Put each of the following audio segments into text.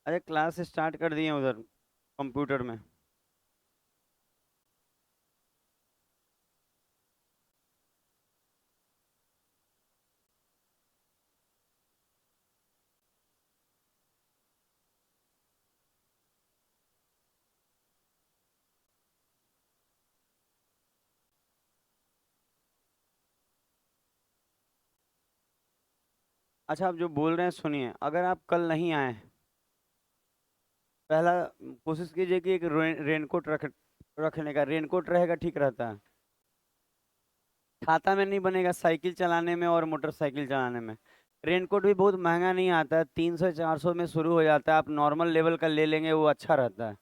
अरे class start कर दिए उधर कंप्यूटर में। अच्छा, आप जो बोल रहे हैं सुनिए, अगर आप कल नहीं आए, पहला कोशिश कीजिए कि एक रेनकोट रखने का। रेनकोट रहेगा ठीक रहता है। खाता में नहीं बनेगा, साइकिल चलाने में और मोटरसाइकिल चलाने में। रेनकोट भी बहुत महंगा नहीं आता है, 300 400 में शुरू हो जाता है। आप नॉर्मल लेवल का ले लेंगे वो अच्छा रहता है।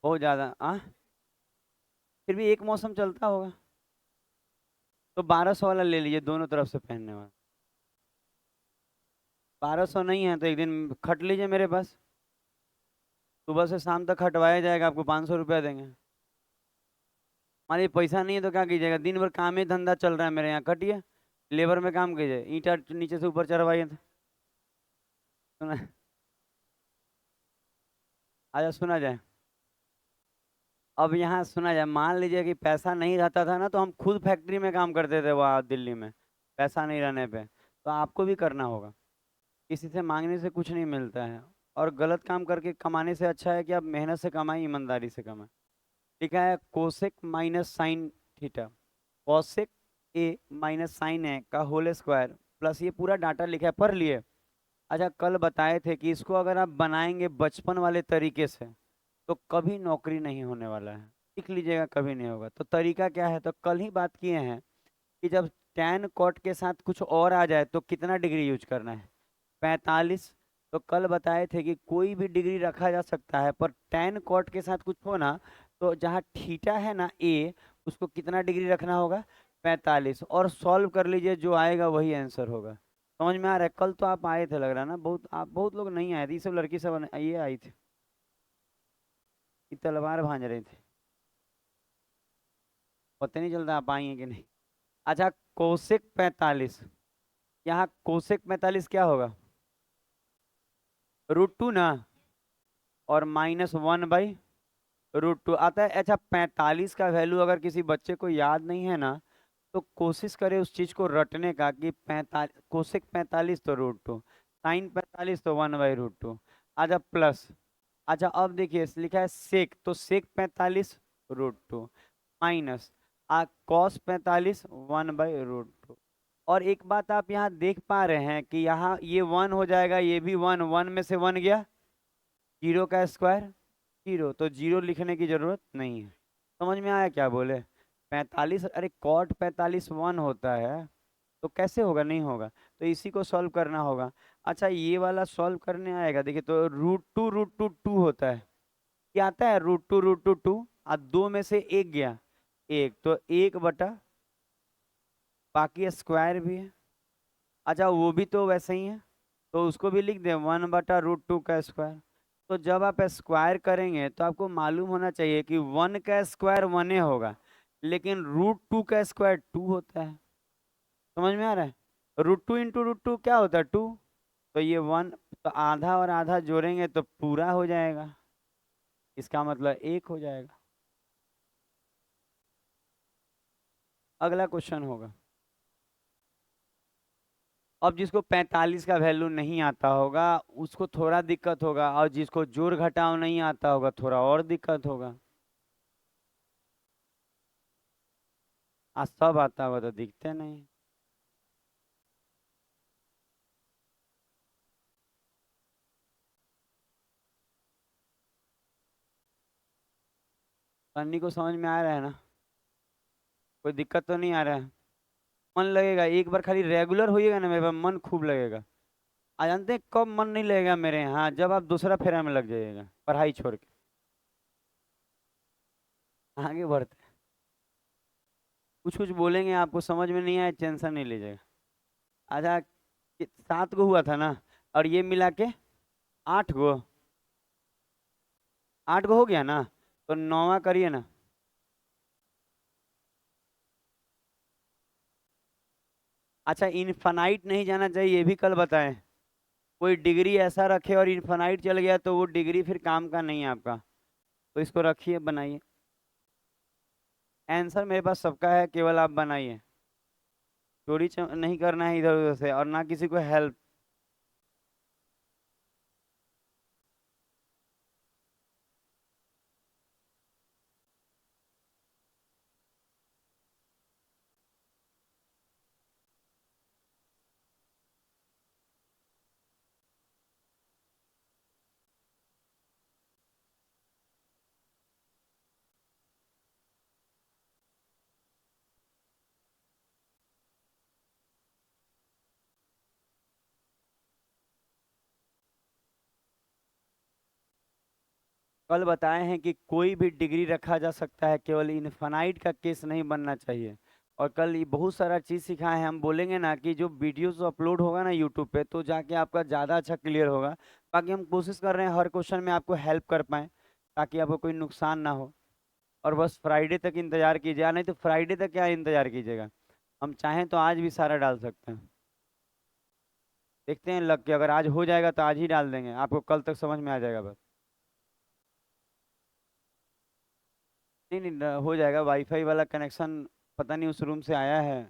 बहुत ज़्यादा फिर भी एक मौसम चलता होगा। तो 1200 वाला ले लीजिए, दोनों तरफ से पहनने वाला। 1200 नहीं है तो एक दिन खट लीजिए मेरे पास। सुबह से शाम तक खटवाया जाएगा, आपको 500 रुपया देंगे। हमारे पैसा नहीं है तो क्या कीजिएगा, दिन भर काम ही धंधा चल रहा है मेरे यहाँ, खटिए। लेबर में काम कीजिए, ईंटा नीचे से ऊपर चढ़वाइए। सुना, आजा सुना जाए। अब यहाँ सुना जाए, मान लीजिए कि पैसा नहीं रहता था ना, तो हम खुद फैक्ट्री में काम करते थे वहाँ दिल्ली में। पैसा नहीं रहने पे तो आपको भी करना होगा। किसी से मांगने से कुछ नहीं मिलता है। और गलत काम करके कमाने से अच्छा है कि आप मेहनत से कमाएं, ईमानदारी से कमाएं। लिखा है cosec minus sine theta. Cosec A minus sine A का होल स्क्वायर प्लस ये पूरा डाटा लिखा है, पढ़ लिए। अच्छा, कल बताए थे कि इसको अगर आप बनाएंगे बचपन वाले तरीके से तो कभी नौकरी नहीं होने वाला है। लिख लीजिएगा, कभी नहीं होगा। तो तरीका क्या है, तो कल ही बात किए हैं कि जब टैन कॉट के साथ कुछ और आ जाए तो कितना डिग्री यूज करना है, 45। तो कल बताए थे कि कोई भी डिग्री रखा जा सकता है, पर टैन कॉट के साथ कुछ हो ना, तो जहाँ थीटा है ना ए, उसको कितना डिग्री रखना होगा, 45। और सॉल्व कर लीजिए, जो आएगा वही आंसर होगा। समझ में आ रहा है। कल तो आप आए थे लग रहा है ना, बहुत आप बहुत लोग नहीं आए थे, ये सब लड़की सब ये आई थी, ये तलवार भांज रही थी। पता नहीं चलता आप आई हैं कि नहीं। अच्छा, कोसेक 45, यहाँ कोसेक 45 क्या होगा, √2 ना, और -1/√2 आता है। अच्छा, 45 का वैल्यू अगर किसी बच्चे को याद नहीं है ना, तो कोशिश करे उस चीज को रटने का कि 45 कोसेक 45 तो √2, साइन 45 तो 1/√2। अच्छा प्लस, अच्छा अब देखिए लिखा है सेक, तो सेक 45 √2 माइनस कॉस 45 1/√2। और एक बात आप यहाँ देख पा रहे हैं कि यहाँ ये 1 हो जाएगा, ये भी 1, 1 में से 1 गया, जीरो का स्क्वायर जीरो, तो जीरो लिखने की जरूरत नहीं है। समझ में आया क्या बोले। 45, अरे कॉट 45 1 होता है, तो कैसे होगा, नहीं होगा। तो इसी को सॉल्व करना होगा। अच्छा, ये वाला सॉल्व करने आएगा, देखिए तो √2 होता है। क्या आता है, √2 और दो में से एक गया, एक, तो 1/, बाकी स्क्वायर भी है। अच्छा, वो भी तो वैसे ही है, तो उसको भी लिख दें, 1/√2 का स्क्वायर। तो जब आप स्क्वायर करेंगे तो आपको मालूम होना चाहिए कि 1 का स्क्वायर 1 होगा, लेकिन √2 का स्क्वायर 2 होता है। समझ में आ रहा है। √2 इंटू √2 क्या होता है, 2। तो ये 1, तो आधा और आधा जोड़ेंगे तो पूरा हो जाएगा, इसका मतलब 1 हो जाएगा। अगला क्वेश्चन होगा। अब जिसको 45 का वैल्यू नहीं आता होगा उसको थोड़ा दिक्कत होगा, और जिसको जोड़ घटाव नहीं आता होगा थोड़ा और दिक्कत होगा। आज सब आता होगा तो दिखते नहीं। पन्नी को समझ में आ रहा है ना, कोई दिक्कत तो नहीं आ रहा है। मन लगेगा, एक बार खाली रेगुलर होइएगा ना मेरे पास, मन खूब लगेगा। आ जानते हैं कब मन नहीं लगेगा मेरे यहाँ, जब आप दूसरा फेरा में लग जाइएगा पढ़ाई छोड़ के। आगे बढ़ते हैं। कुछ कुछ बोलेंगे, आपको समझ में नहीं आए टेंशन नहीं लीजिएगा। अच्छा, 7 गो हुआ था ना, और ये मिला के 8 गो, 8 गो हो गया ना, तो 9वां करिए ना। अच्छा, इनफाइनाइट नहीं जाना चाहिए, ये भी कल बताएं। कोई डिग्री ऐसा रखे और इन्फानाइट चल गया तो वो डिग्री फिर काम का नहीं है आपका। तो इसको रखिए, बनाइए। आंसर मेरे पास सबका है, केवल आप बनाइए। चोरी नहीं करना है इधर उधर से, और ना किसी को हेल्प। कल बताए हैं कि कोई भी डिग्री रखा जा सकता है, केवल इनफानाइट का केस नहीं बनना चाहिए। और कल ये बहुत सारा चीज़ सिखाए हैं, हम बोलेंगे ना कि जो वीडियोस अपलोड होगा ना यूट्यूब पे, तो जाके आपका ज़्यादा अच्छा क्लियर होगा। बाकी हम कोशिश कर रहे हैं हर क्वेश्चन में आपको हेल्प कर पाएँ, ताकि आपको कोई नुकसान ना हो। और बस फ्राइडे तक इंतज़ार कीजिए, नहीं तो फ्राइडे तक क्या इंतज़ार कीजिएगा, हम चाहें तो आज भी सारा डाल सकते हैं। देखते हैं लग के, अगर आज हो जाएगा तो आज ही डाल देंगे, आपको कल तक समझ में आ जाएगा बस। नहीं नहीं, हो जाएगा। वाईफाई वाला कनेक्शन पता नहीं उस रूम से आया है।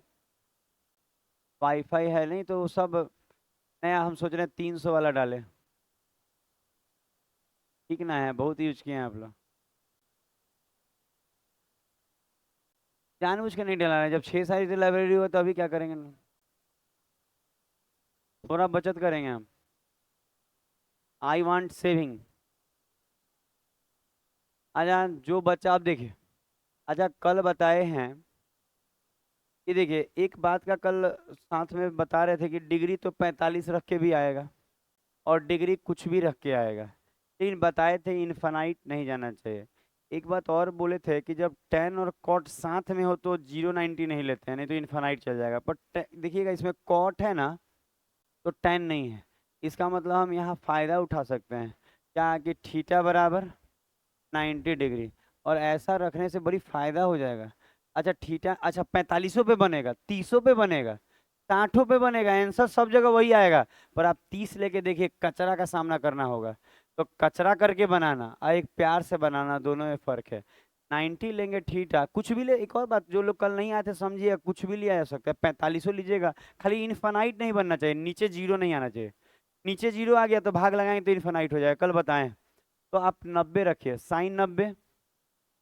वाईफाई है नहीं तो सब नया, हम सोच रहे हैं 300 वाला डालें। ठीक ना है, बहुत यूज किए हैं आप लोग। जानबूझ के नहीं डलाना है, जब 6 साल की लाइब्रेरी हो तो अभी क्या करेंगे ना? थोड़ा बचत करेंगे हम। I want saving. अच्छा, जो बच्चा आप देखिए, अच्छा कल बताए हैं कि देखिए एक बात का कल साथ में बता रहे थे कि डिग्री तो 45 रख के भी आएगा, और डिग्री कुछ भी रख के आएगा, लेकिन बताए थे इनफानाइट नहीं जाना चाहिए। एक बात और बोले थे कि जब टेन और कॉट साथ में हो तो 090 नहीं लेते हैं, नहीं तो इनफानाइट चल जाएगा। पर देखिएगा इसमें कॉट है ना, तो टेन नहीं है। इसका मतलब हम यहाँ फायदा उठा सकते हैं, क्या कि थीटा बराबर 90 डिग्री, और ऐसा रखने से बड़ी फायदा हो जाएगा। अच्छा थीटा, अच्छा 45 पे बनेगा, 30 पे बनेगा, 60 पे बनेगा, आंसर सब जगह वही आएगा। पर आप 30 लेके देखिए, कचरा का सामना करना होगा। तो कचरा करके बनाना और एक प्यार से बनाना, दोनों में फर्क है। 90 लेंगे थीटा, कुछ भी ले। एक और बात, जो लोग कल नहीं आए थे समझिए, कुछ भी लिया जा सकता है, 45 लीजिएगा। खाली इनफानाइट नहीं बनना चाहिए, नीचे जीरो नहीं आना चाहिए। नीचे जीरो आ गया तो भाग लगाएंगे तो इनफानाइट हो जाएगा, कल बताएं। तो आप 90 रखिए, साइन 90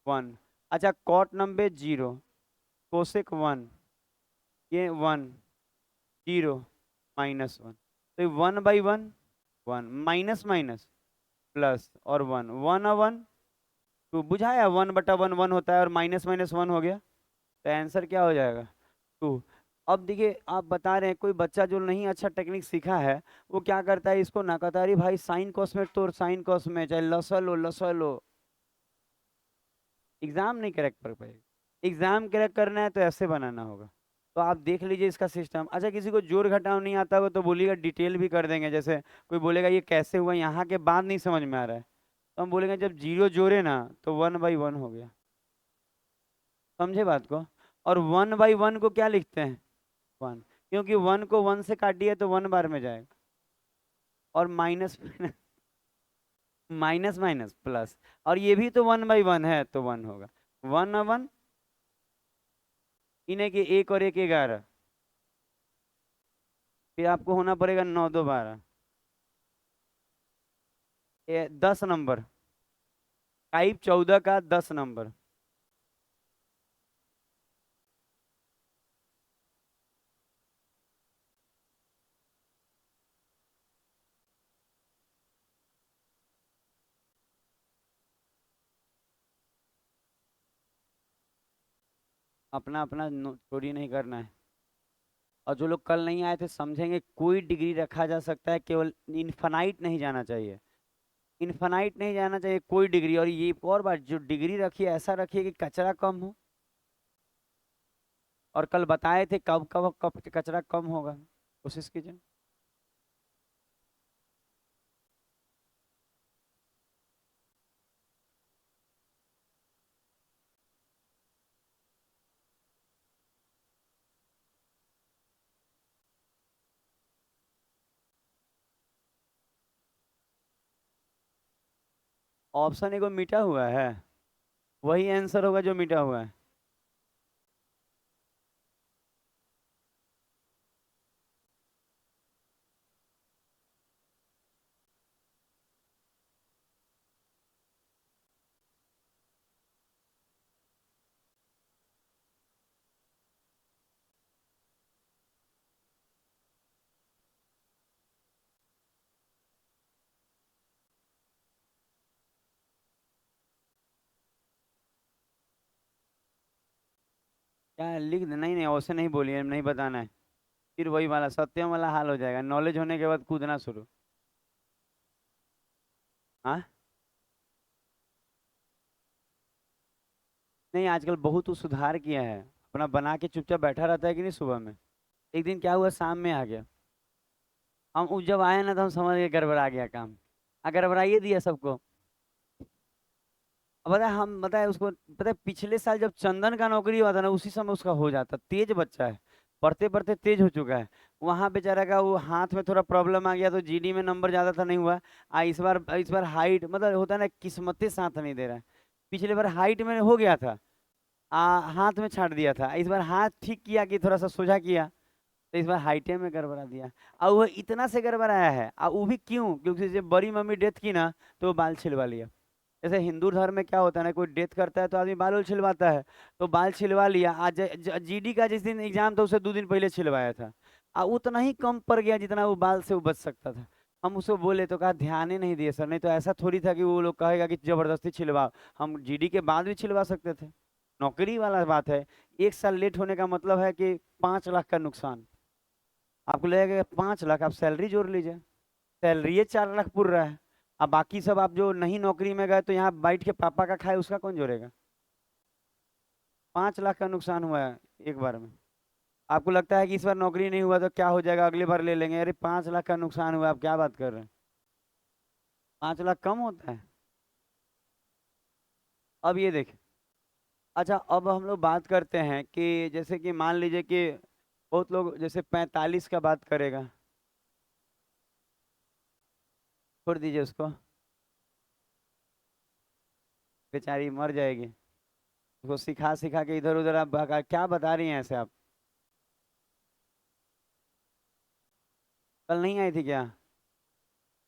1। अच्छा कॉट 90 0, कोसेक 1, ये 1 0, -1। तो 1/1 1, माइनस माइनस प्लस, और 1 1 और 1 2, बुझाया 1/1 1 होता है, और माइनस माइनस 1 हो गया। तो आंसर क्या हो जाएगा? 2। अब देखिए आप बता रहे हैं कोई बच्चा जो नहीं अच्छा टेक्निक सीखा है, वो क्या करता है, इसको ना कहता, अरे भाई साइन कॉस में तो साइन कॉस में, चाहे लसल हो लसल हो। एग्जाम नहीं करेक्ट कर पाएगा। एग्जाम करेक्ट करना है तो ऐसे बनाना होगा। तो आप देख लीजिए इसका सिस्टम। अच्छा किसी को जोड़ घटाव नहीं आता होगा तो बोलिएगा, डिटेल भी कर देंगे। जैसे कोई बोलेगा ये कैसे हुआ, यहाँ के बाद नहीं समझ में आ रहा है, तो हम बोलेंगे जब जीरो जोड़े ना तो 1/1 हो गया। समझे बात को? और 1/1 को क्या लिखते हैं? 1, क्योंकि 1 को 1 से काटिए तो 1 बार में जाएगा। और माइनस माइनस माइनस प्लस, और ये भी तो 1/1 है तो 1 होगा। 1/1, इन्हें के एक और एक 11, फिर आपको होना पड़ेगा 9 2 12, 10 नंबर, टाइप 14 का 10 नंबर। अपना अपना चोरी नहीं करना है। और जो लोग कल नहीं आए थे समझेंगे, कोई डिग्री रखा जा सकता है, केवल इनफानाइट नहीं जाना चाहिए। इनफानाइट नहीं जाना चाहिए कोई डिग्री। और ये एक और बात, जो डिग्री रखिए ऐसा रखिए कि कचरा कम हो। और कल बताए थे कब कब कब कचरा कम होगा, कोशिश कीजिए। ऑप्शन एगो मिटा हुआ है, वही आंसर होगा जो मिटा हुआ है। क्या लिख दे? नहीं नहीं, वैसे नहीं बोलिए, नहीं बताना है। फिर वही वाला सत्यम वाला हाल हो जाएगा, नॉलेज होने के बाद कूदना शुरू। हाँ। नहीं, आजकल बहुत सुधार किया है, अपना बना के चुपचाप बैठा रहता है कि नहीं सुबह में। एक दिन क्या हुआ, शाम में आ गया। हम जब आए ना तो हम समझ गए गड़बड़ा गया काम। गड़बड़ाइए दिया सबको। अब पता है, हम बताए उसको, पता है पिछले साल जब चंदन का नौकरी हुआ था ना, उसी समय उसका हो जाता। तेज बच्चा है, पढ़ते पढ़ते तेज हो चुका है। वहां बेचारा का वो हाथ में थोड़ा प्रॉब्लम आ गया, तो जीडी में नंबर ज्यादा था, नहीं हुआ। इस बार हाइट, मतलब होता है ना, किस्मतें साथ नहीं दे रहा है। पिछले बार हाइट में हो गया था, हाथ में छाट दिया था। इस बार हाथ ठीक किया कि थोड़ा सा सोझा किया, तो इस बार हाइटे में गड़बड़ा दिया। और वो इतना से गड़बड़ाया है, और वो भी क्यों? क्योंकि जब बड़ी मम्मी डेथ की ना, तो वो बाल छिलवा लिया। जैसे हिंदू धर्म में क्या होता है ना, कोई डेथ करता है तो आदमी बाल वाल छिलवाता है। तो बाल छिलवा लिया। आज जीडी का जिस दिन एग्जाम था, उससे 2 दिन पहले छिलवाया था। उतना ही कम पड़ गया जितना वो बाल से वो बच सकता था। हम उसको बोले तो कहा ध्यान ही नहीं दिए सर, नहीं तो ऐसा थोड़ी था कि वो लोग कहेगा कि जबरदस्ती छिलवाओ। हम जीडी के बाद भी छिलवा सकते थे। नौकरी वाला बात है। 1 साल लेट होने का मतलब है कि 5 लाख का नुकसान। आपको लगेगा 5 लाख, आप सैलरी जोड़ लीजिए। सैलरी 4 लाख पुर रहा है। अब बाकी सब आप जो नहीं नौकरी में गए तो यहाँ बैठ के पापा का खाए, उसका कौन जोड़ेगा? 5 लाख का नुकसान हुआ है एक बार में। आपको लगता है कि इस बार नौकरी नहीं हुआ तो क्या हो जाएगा, अगले बार ले लेंगे? अरे 5 लाख का नुकसान हुआ, आप क्या बात कर रहे हैं? 5 लाख कम होता है? अब ये देख। अच्छा, अब हम लोग बात करते हैं कि जैसे कि मान लीजिए कि बहुत लोग जैसे 45 का बात करेगा। छोड़ दीजिए उसको, बेचारी मर जाएगी। उसको सिखा सिखा के इधर उधर आप क्या बता रही हैं ऐसे आप? कल नहीं आई थी क्या?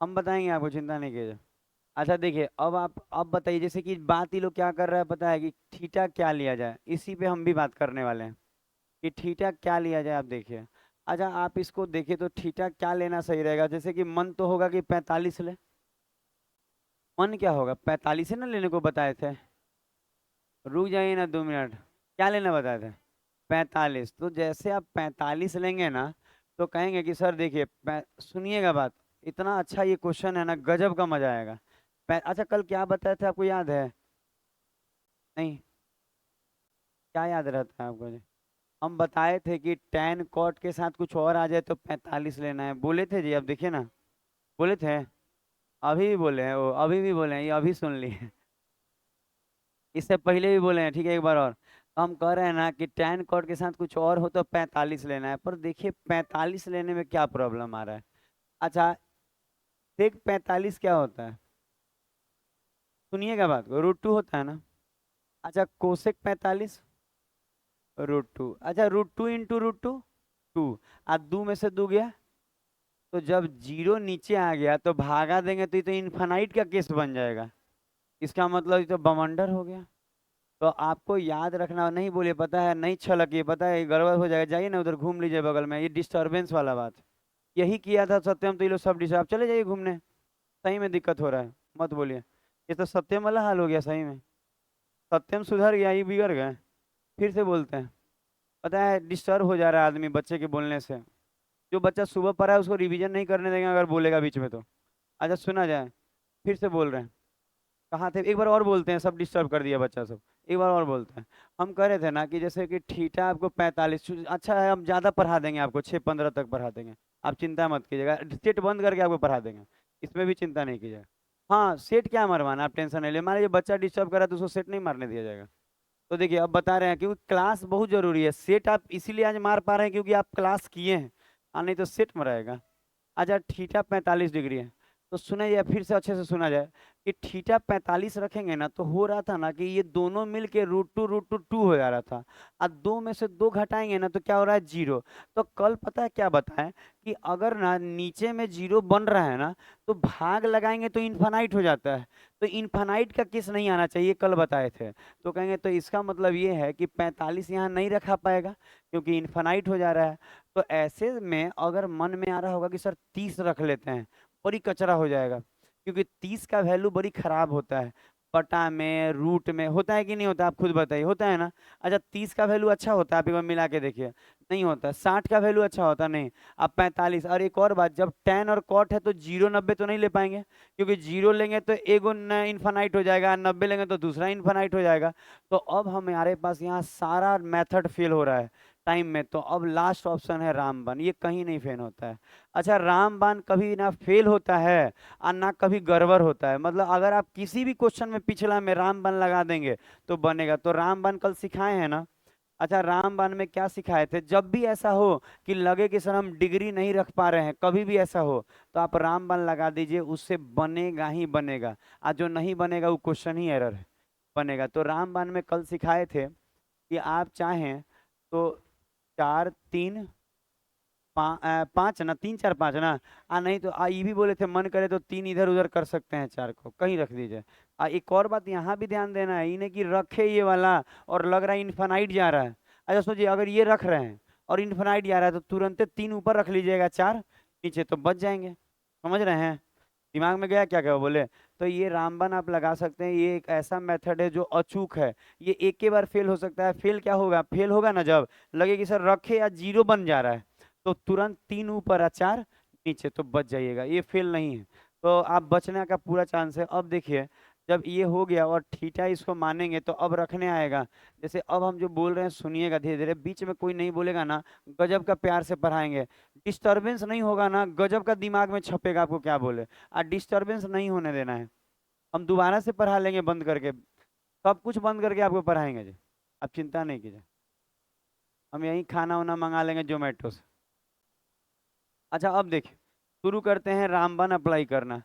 हम बताएंगे आपको, चिंता नहीं कीजिए। अच्छा देखिए, अब बताइए, जैसे कि बात ही लोग क्या कर रहा है पता है, कि थीटा क्या लिया जाए, इसी पे हम भी बात करने वाले हैं कि थीटा क्या लिया जाए। आप देखिए। अच्छा, आप इसको देखिए तो थीटा क्या लेना सही रहेगा? जैसे कि मन तो होगा कि 45 ले। मन क्या होगा, 45 ना लेने को बताए थे। रुक जाइए ना 2 मिनट। क्या लेना बताए थे? 45। तो जैसे आप 45 लेंगे ना, तो कहेंगे कि सर देखिए, सुनिएगा बात। इतना अच्छा ये क्वेश्चन है ना, गजब का मजा आएगा। अच्छा, कल क्या बताए थे, आपको याद है? नहीं। क्या याद रहता है आपको जी? हम बताए थे कि tan cot के साथ कुछ और आ जाए तो 45 लेना है, बोले थे जी। अब देखिए ना, बोले थे। अभी भी बोले हैं वो, अभी भी बोले हैं, ये अभी सुन लिए। इससे पहले भी बोले हैं, ठीक है, एक बार और। हम कह रहे हैं ना कि tan cot के साथ कुछ और हो तो 45 लेना है, पर देखिए 45 लेने में क्या प्रॉब्लम आ रहा है। अच्छा, देख 45 क्या होता है, सुनिएगा बात को, √2 होता है ना। अच्छा, कोसेक 45 √2। अच्छा, √2 इंटू √2, 2। दो में से दो गया, तो जब जीरो नीचे आ गया तो भागा देंगे तो ये तो इन्फानाइट का केस बन जाएगा। इसका मतलब ये तो बवंडर हो गया। तो आपको याद रखना, नहीं बोलिए, पता है नहीं छलकिए, पता है ये गड़बड़ हो जाएगा, जाइए ना उधर घूम लीजिए बगल में, ये डिस्टरबेंस वाला बात। यही किया था सत्यम, तो ये लोग सब डिस्टर्ब, चले जाइए घूमने। सही में दिक्कत हो रहा है, मत बोलिए। ये तो सत्यम वाला हाल हो गया सही में। सत्यम सुधर गया, ये बिगड़ गए। फिर से बोलते हैं। पता है डिस्टर्ब हो जा रहा है आदमी बच्चे के बोलने से। जो बच्चा सुबह पढ़ा है उसको रिवीजन नहीं करने देंगे अगर बोलेगा बीच में तो। अच्छा सुना जाए। फिर से बोल रहे हैं। कहाँ थे, एक बार और बोलते हैं, सब डिस्टर्ब कर दिया बच्चा सब। एक बार और बोलते हैं। हम कह रहे थे ना कि जैसे कि थीटा आपको 45, अच्छा है हम ज़्यादा पढ़ा देंगे आपको, 6-15 तक पढ़ा देंगे। आप चिंता मत कीजिएगा, सेट बंद करके आपको पढ़ा देंगे। इसमें भी चिंता नहीं कीजिएगा। हाँ, सेट क्या मरवाना, आप टेंशन नहीं ले, मान लीजिए बच्चा डिस्टर्ब कर रहा है तो उसको सेट नहीं मारने दिया जाएगा। तो देखिए, अब बता रहे हैं क्योंकि क्लास बहुत जरूरी है, सेट आप इसीलिए आज मार पा रहे हैं क्योंकि आप क्लास किए हैं। नहीं तो सेट में रहेगा। अच्छा, थीटा 45 डिग्री है। तो सुना जाए, फिर से अच्छे से सुना जाए कि थीटा 45 रखेंगे ना तो हो रहा था ना कि ये दोनों मिल के रूट टू टू हो जा रहा था। अब दो में से दो घटाएंगे ना तो क्या हो रहा है, जीरो। तो कल पता है क्या बताएं कि अगर ना नीचे में जीरो बन रहा है ना तो भाग लगाएंगे तो इन्फानाइट हो जाता है। तो इन्फानाइट का केस नहीं आना चाहिए, कल बताए थे। तो कहेंगे तो इसका मतलब ये है कि 45 यहाँ नहीं रखा पाएगा क्योंकि इन्फानाइट हो जा रहा है। तो ऐसे में अगर मन में आ रहा होगा कि सर 30 रख लेते हैं, बड़ी कचरा हो जाएगा, क्योंकि 30 का वैल्यू बड़ी खराब होता है। पटा में रूट में होता है कि नहीं होता, आप खुद बताइए, होता है ना। अच्छा 30 का वैल्यू अच्छा होता है, आप एक बार मिला के देखिए, नहीं होता। 60 का वैल्यू अच्छा होता नहीं। अब 45, और एक और बात, जब टेन और कॉट है तो 0 90 तो नहीं ले पाएंगे, क्योंकि 0 लेंगे तो एगो इन्फानाइट हो जाएगा, 90 लेंगे तो दूसरा इन्फानाइट हो जाएगा। तो अब हमारे पास यहाँ सारा मेथड फेल हो रहा है टाइम में। तो अब लास्ट ऑप्शन है रामबाण, ये कहीं नहीं फेल होता है। अच्छा रामबाण कभी ना फेल होता है और ना कभी गड़बड़ होता है। मतलब अगर आप किसी भी क्वेश्चन में पिछला में रामबाण लगा देंगे तो बनेगा। तो रामबाण कल सिखाए हैं ना। अच्छा रामबाण में क्या सिखाए थे, जब भी ऐसा हो कि लगे कि सर हम डिग्री नहीं रख पा रहे हैं, कभी भी ऐसा हो तो आप रामबाण लगा दीजिए, उससे बनेगा ही बनेगा। और जो नहीं बनेगा वो क्वेश्चन ही एरर है, बनेगा। तो रामबाण में कल सिखाए थे कि आप चाहें तो 4 3 5 ना, 3 4 5 ना। नहीं तो ये भी बोले थे मन करे तो 3 इधर उधर कर सकते हैं, 4 को कहीं रख दीजिए। एक और बात यहाँ भी ध्यान देना है, इन्हें कि रखे ये वाला और लग रहा है इन्फानाइट जा रहा है। अच्छा सोचिए अगर ये रख रहे हैं और इन्फानाइट जा रहा है तो तुरंत 3 ऊपर रख लीजिएगा, 4 नीचे, तो बच जाएंगे। समझ रहे हैं, दिमाग में गया क्या क्या बोले। तो ये रामबाण आप लगा सकते हैं, ये एक ऐसा मेथड है जो अचूक है। ये एक के बार फेल हो सकता है। फेल क्या होगा, फेल होगा ना जब लगे कि सर रखे या जीरो बन जा रहा है, तो तुरंत 3 ऊपर और 4 नीचे, तो बच जाइएगा, ये फेल नहीं है। तो आप बचने का पूरा चांस है। अब देखिए जब ये हो गया और थीटा इसको मानेंगे तो अब रखने आएगा। जैसे अब हम जो बोल रहे हैं सुनिएगा धीरे धीरे, बीच में कोई नहीं बोलेगा ना, गजब का प्यार से पढ़ाएंगे। डिस्टरबेंस नहीं होगा ना, गजब का दिमाग में छपेगा आपको क्या बोले। और डिस्टरबेंस नहीं होने देना है। हम दोबारा से पढ़ा लेंगे बंद करके, सब कुछ बंद करके आपको पढ़ाएंगे जी, आप चिंता नहीं कीजिए। हम यहीं खाना वाना मंगा लेंगे जोमेटो से। अच्छा अब देखिए शुरू करते हैं रामबाण अप्लाई करना।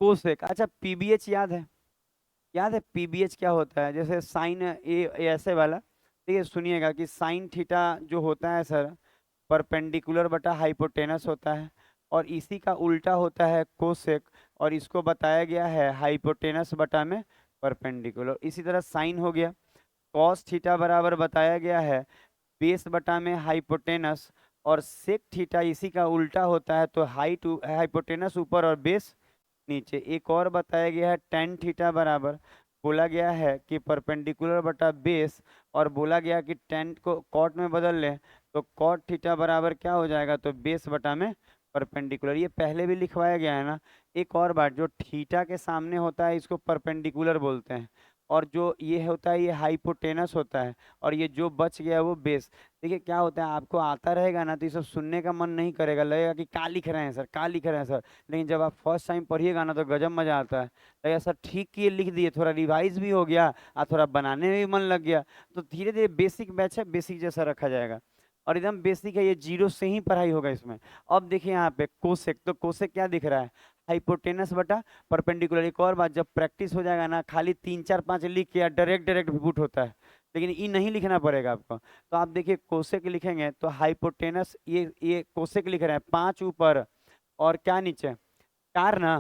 कोसेक, अच्छा पीबीएच याद है, याद है पीबीएच क्या होता है, जैसे साइन ए ऐसे वाला। ठीक है सुनिएगा कि साइन थीटा जो होता है सर परपेंडिकुलर बटा हाइपोटेनस होता है, और इसी का उल्टा होता है कोसेक, और इसको बताया गया है हाइपोटेनस बटा में परपेंडिकुलर। इसी तरह साइन हो गया, कॉस थीटा बराबर बताया गया है बेस बटा में हाइपोटेनस, और सेक थीटा इसी का उल्टा होता है, तो हाइपोटेनस ऊपर और बेस नीचे। एक और बताया गया है टेन थीटा बराबर, बोला गया है कि परपेंडिकुलर बटा बेस, और बोला गया कि टेन को कॉट में बदल लें तो कॉट थीटा बराबर क्या हो जाएगा, तो बेस बटा में परपेंडिकुलर। ये पहले भी लिखवाया गया है ना। एक और बात, जो थीटा के सामने होता है इसको परपेंडिकुलर बोलते हैं, और जो ये होता है ये हाइपोटेनस होता है, और ये जो बच गया वो बेस। देखिए क्या होता है, आपको आता रहेगा ना तो ये सब सुनने का मन नहीं करेगा, लगेगा कि क्या लिख रहे हैं सर, क्या लिख रहे हैं सर। लेकिन जब आप फर्स्ट टाइम पढ़िएगा ना तो गजब मजा आता है, लगेगा सर ठीक किए लिख दिए, थोड़ा रिवाइज भी हो गया और थोड़ा बनाने में भी मन लग गया। तो धीरे धीरे बेसिक बैच है, बेसिक जैसा रखा जाएगा, और एकदम बेसिक है, ये जीरो से ही पढ़ाई होगा इसमें। अब देखिए यहाँ पे कोसेक, तो कोसेक क्या दिख रहा है, हाइपोटेनस बटा परपेंडिकुलर। एक और बात, जब प्रैक्टिस हो जाएगा ना खाली 3 4 5 लिख के डायरेक्ट डायरेक्ट भी पुट होता है, लेकिन ये नहीं लिखना पड़ेगा आपको। तो आप देखिए कोसेक लिखेंगे तो हाइपोटेनस, ये कोसेक लिख रहे हैं 5 ऊपर और क्या नीचे, 4 ना,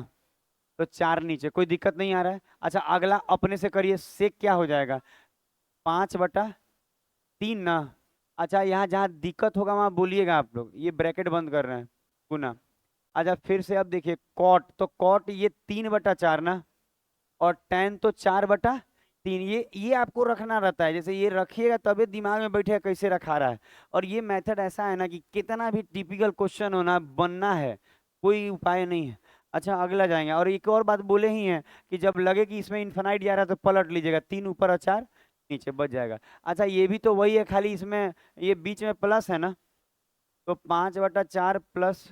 तो 4 नीचे, कोई दिक्कत नहीं आ रहा है। अच्छा अगला अपने से करिए, सेक क्या हो जाएगा, 5/3 ना। अच्छा यहाँ जहाँ दिक्कत होगा वहां बोलिएगा आप लोग, ये ब्रैकेट बंद कर रहे हैं, गुना। अच्छा फिर से अब देखिए कॉट, तो कॉट ये 3/4 ना, और टेन तो 4/3। ये आपको रखना रहता है, जैसे ये रखिएगा तभी दिमाग में बैठेगा कैसे रखा रहा है। और ये मेथड ऐसा है ना कि कितना भी टिपिकल क्वेश्चन होना बनना है, कोई उपाय नहीं है। अच्छा अगला जाएंगे, और एक और बात बोले ही हैं कि जब लगे कि इसमें इन्फिनाइट जा रहा है तो पलट लीजिएगा, 3 ऊपर और 4 नीचे, बच जाएगा। अच्छा ये भी तो वही है, खाली इसमें ये बीच में प्लस है ना, तो 5/4 प्लस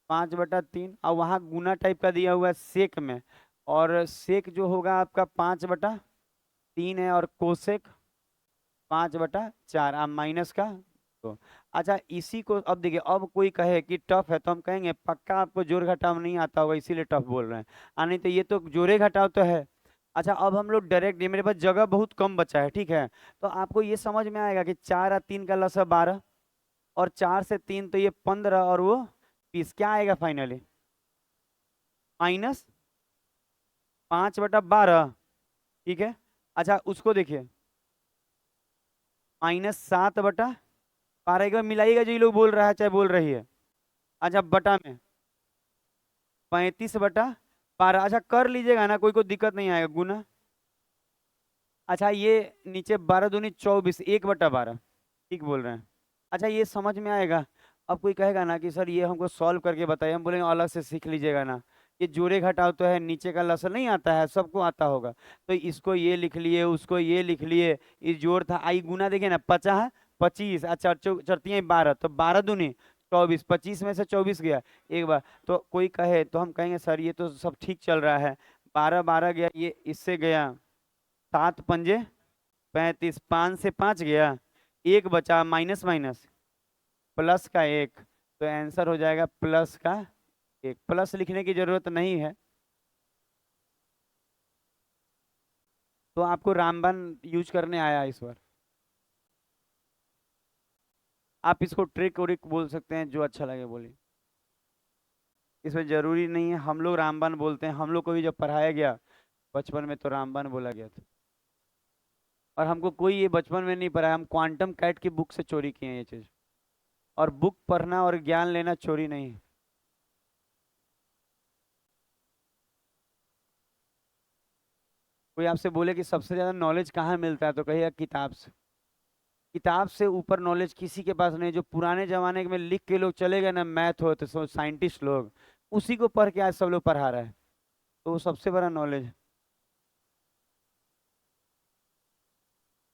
5/3, और वहाँ गुना टाइप का दिया हुआ है सेक में, और सेक जो होगा आपका 5/3 है, और कोसेक 5/4, आप माइनस का तो अच्छा, इसी को अब देखिए, अब कोई कहे कि टफ है तो हम कहेंगे पक्का आपको जोड़ घटाव नहीं आता होगा इसीलिए टफ बोल रहे हैं। नहीं तो ये तो जोड़े घटाव तो है। अच्छा, अब हम लोग डायरेक्ट, ये मेरे पास जगह बहुत कम बचा है, ठीक है, तो आपको ये समझ में आएगा कि 4 और 3 का लसा 12, और 4 से 3 तो ये 15, और वो 20, क्या आएगा फाइनली? -5/12, ठीक है। अच्छा, उसको देखिए, -7/12, एक बार मिलाइएगा जो ये लोग बोल रहा है चाहे बोल रही है। अच्छा, बटा में 35/12, अच्छा कर लीजिएगा ना, कोई को दिक्कत नहीं आएगा, गुना। अच्छा, ये नीचे 12 दूनी 24, 1/12, ठीक बोल रहे हैं। अच्छा, ये समझ में आएगा। अब कोई कहेगा ना कि सर ये हमको सॉल्व करके बताइए, हम बोलेंगे अलग से सीख लीजिएगा ना। ये जोड़े घटाव तो है, नीचे का लसन नहीं आता है, सबको आता होगा। तो इसको ये लिख लिए, उसको ये लिख लिए, ये जोड़ था, आई गुना देखिए ना, 50 25, अच्छा चरतियाँ 12, तो 12 दूनी 24, 25 में से 24 गया एक बार। तो कोई कहे तो हम कहेंगे सर ये तो सब ठीक चल रहा है, 12 12 गया, ये इससे गया 7 पंजे 35, 5 से 5 गया, एक बचा, माइनस माइनस प्लस का एक, तो आंसर हो जाएगा प्लस का एक। प्लस लिखने की जरूरत नहीं है, तो आपको रामबाण यूज करने आया इस बार। आप इसको ट्रिक उरिक बोल सकते हैं, जो अच्छा लगे बोलिए, इसमें जरूरी नहीं है हम लोग रामबाण बोलते हैं। हम लोग को भी जब पढ़ाया गया बचपन में तो रामबाण बोला गया था। और हमको कोई ये बचपन में नहीं पढ़ाया, हम क्वांटम कैट की बुक से चोरी किए हैं ये चीज। और बुक पढ़ना और ज्ञान लेना चोरी नहीं है। कोई आपसे बोले कि सबसे ज्यादा नॉलेज कहाँ मिलता है, तो कहिएगा किताब से। किताब से ऊपर नॉलेज किसी के पास नहीं। जो पुराने जमाने में लिख के लोग चले गए ना, मैथ हो तो साइंटिस्ट लोग, उसी को पढ़ के आज सब लोग पढ़ा रहे हैं, तो वो सबसे बड़ा नॉलेज है।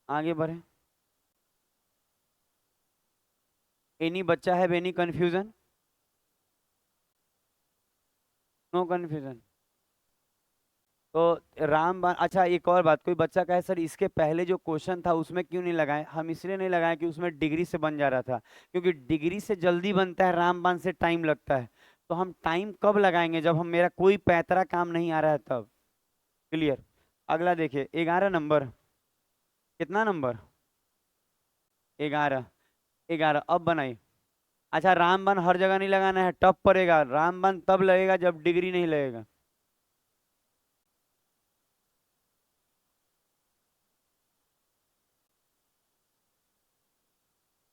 आगे बढ़े। एनी बच्चा है एनी कंफ्यूजन? No confusion. तो रामबाण, अच्छा एक और बात, कोई बच्चा कहे सर इसके पहले जो क्वेश्चन था उसमें क्यों नहीं लगाए? हम इसलिए नहीं लगाए कि उसमें डिग्री से बन जा रहा था, क्योंकि डिग्री से जल्दी बनता है, रामबाण से टाइम लगता है। तो हम टाइम कब लगाएंगे? जब हम, मेरा कोई पैतरा काम नहीं आ रहा है तब। क्लियर। अगला देखिए, 11 नंबर, कितना नंबर? 11। अब बनाइए। अच्छा, रामबाण हर जगह नहीं लगाना है, टफ पड़ेगा। रामबाण तब लगेगा जब डिग्री नहीं लगेगा।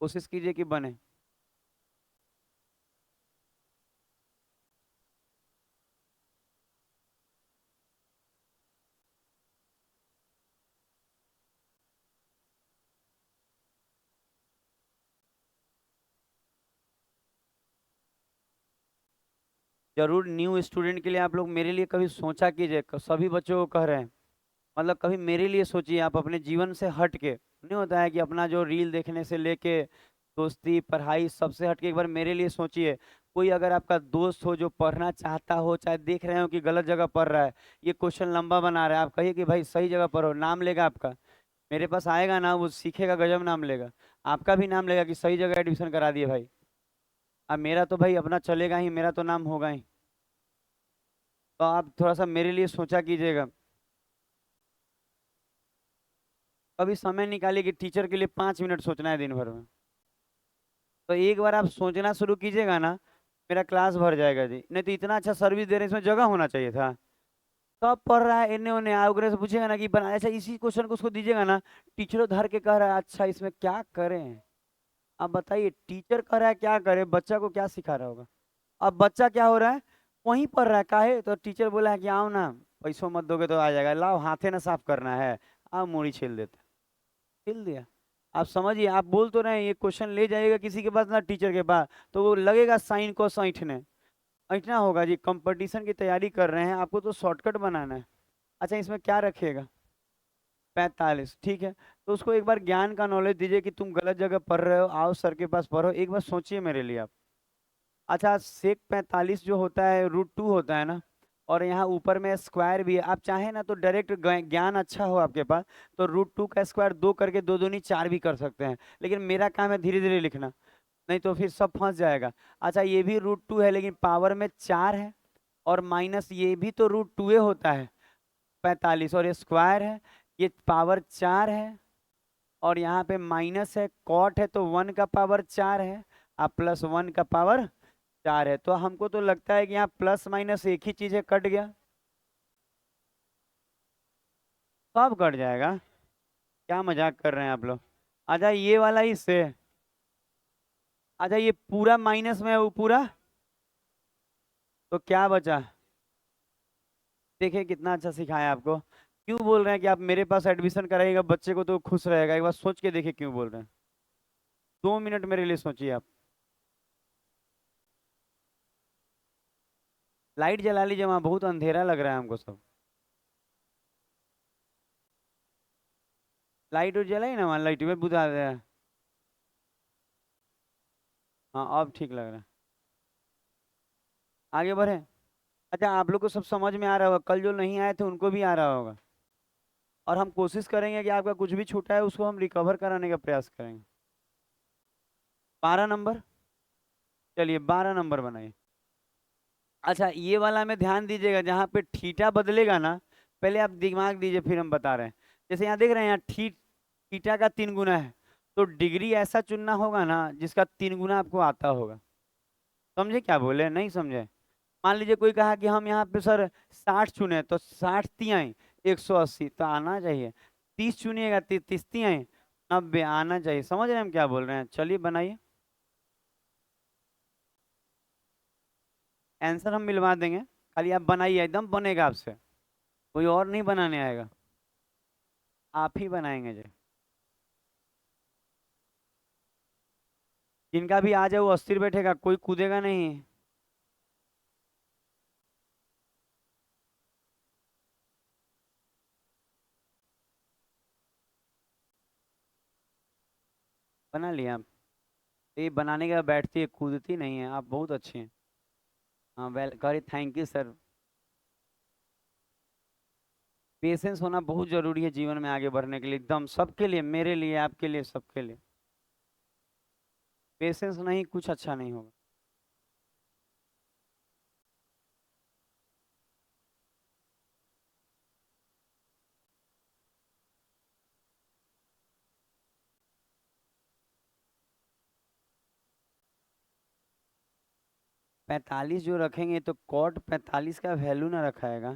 कोशिश कीजिए कि बने। जरूर न्यू स्टूडेंट के लिए आप लोग मेरे लिए कभी सोचा कीजिए, सभी बच्चों को कह रहे हैं, मतलब कभी मेरे लिए सोचिए, आप अपने जीवन से हट के, नहीं होता है कि अपना जो रील देखने से लेके दोस्ती पढ़ाई सबसे हट के एक बार मेरे लिए सोचिए। कोई अगर आपका दोस्त हो जो पढ़ना चाहता हो, चाहे देख रहे हो कि गलत जगह पढ़ रहा है, ये क्वेश्चन लंबा बना रहा है, आप कहिए कि भाई सही जगह पढ़ो, नाम लेगा आपका, मेरे पास आएगा ना, वो सीखेगा, गजब नाम लेगा, आपका भी नाम लेगा कि सही जगह एडमिशन करा दिए भाई। अब मेरा तो भाई अपना चलेगा ही, मेरा तो नाम होगा ही। तो आप थोड़ा सा मेरे लिए सोचा कीजिएगा। कभी समय निकालिए कि टीचर के लिए 5 मिनट सोचना है दिन भर में, तो एक बार आप सोचना शुरू कीजिएगा ना, मेरा क्लास भर जाएगा जी। नहीं तो इतना अच्छा सर्विस दे रहे हैं, इसमें जगह होना चाहिए था। सब पढ़ रहा है इन्हें उन्हें, आगे से पूछेगा ना कि बना, अच्छा इसी क्वेश्चन को उसको दीजिएगा ना, टीचर धर के कह रहा है अच्छा इसमें क्या करें। अब बताइए, टीचर कह रहा है क्या करे, बच्चा को क्या सिखा रहा होगा? अब बच्चा क्या हो रहा है, वहीं पढ़ रहा है, काहे तो टीचर बोला है कि आओ ना, पैसों मत दोगे तो आ जाएगा, लाओ हाथे ना साफ करना है, आओ मूड़ी छील देते, छील दिया। आप समझिए, आप बोल तो रहे हैं ये क्वेश्चन ले जाइएगा किसी के पास ना, टीचर के पास, तो वो लगेगा साइन को ऐंठने, ऐंठना होगा जी। कंपटीशन की तैयारी कर रहे हैं, आपको तो शॉर्टकट बनाना है। अच्छा, इसमें क्या रखिएगा? 45, ठीक है। तो उसको एक बार ज्ञान का नॉलेज दीजिए कि तुम गलत जगह पढ़ रहे हो, आओ सर के पास पढ़ो, एक बार सोचिए मेरे लिए आप। अच्छा, सेक 45 जो होता है √2 होता है ना, और यहाँ ऊपर में स्क्वायर भी है। आप चाहे ना तो डायरेक्ट ज्ञान अच्छा हो आपके पास तो √2 का स्क्वायर 2 करके 2 दूनी 4 भी कर सकते हैं, लेकिन मेरा काम है धीरे धीरे लिखना, नहीं तो फिर सब फंस जाएगा। अच्छा ये भी √2 है लेकिन पावर में 4 है, और माइनस ये भी तो √2 होता है 45, और ये स्क्वायर है, ये पावर 4 है, और यहाँ पे माइनस है, कॉट है तो 1 का पावर 4 है, आप प्लस 1 का पावर 4 है। तो हमको तो लगता है कि यहाँ प्लस माइनस एक ही चीज है, कट गया, सब कट जाएगा। क्या मजाक कर रहे हैं आप लोग। अच्छा ये वाला ही से, अच्छा ये पूरा माइनस में है वो पूरा, तो क्या बचा। देखिए कितना अच्छा सिखाया आपको। क्यों बोल रहे हैं कि आप मेरे पास एडमिशन कराइएगा बच्चे को तो खुश रहेगा, एक बार सोच के देखिए क्यों बोल रहे हैं। 2 मिनट मेरे लिए सोचिए आप। लाइट जला लीजिए, वहाँ बहुत अंधेरा लग रहा है हमको सब। लाइट उठ जलाई ना, वहाँ लाइट में बुझा दे। हाँ अब ठीक लग रहा है, आगे बढ़े। अच्छा आप लोग को सब समझ में आ रहा होगा, कल जो नहीं आए थे उनको भी आ रहा होगा। और हम कोशिश करेंगे कि आपका कुछ भी छूटा है उसको हम रिकवर कराने का प्रयास करेंगे। 12 नंबर, चलिए 12 नंबर बनाइए। अच्छा ये वाला में ध्यान दीजिएगा, जहाँ पे थीटा बदलेगा ना, पहले आप दिमाग दीजिए फिर हम बता रहे हैं। जैसे यहाँ देख रहे हैं, यहाँ थीटा का 3 गुना है, तो डिग्री ऐसा चुनना होगा ना जिसका 3 गुना आपको आता होगा। समझे क्या बोले, नहीं समझे। मान लीजिए कोई कहा कि हम यहाँ पे सर 60 चुने, तो 60 तियाई 180 तो आना चाहिए। 30 चुनिएगा 30 तियाई 90 आना चाहिए। समझ रहे हैं हम क्या बोल रहे हैं। चलिए बनाइए, आंसर हम मिलवा देंगे, खाली आप बनाइए, एकदम बनेगा आपसे, कोई और नहीं बनाने आएगा, आप ही बनाएंगे जी। जिनका भी आ जाए वो अस्थिर बैठेगा, कोई कूदेगा नहीं। बना लिया आप। ये बनाने के बाद बैठती है, कूदती नहीं है, आप बहुत अच्छे हैं। हाँ वेल करी, थैंक यू सर। पेशेंस होना बहुत जरूरी है जीवन में आगे बढ़ने के लिए, एकदम सबके लिए, मेरे लिए, आपके लिए, सबके लिए। पेशेंस नहीं कुछ अच्छा नहीं होगा। 45 जो रखेंगे तो कॉट 45 का वैल्यू ना रखाएगा,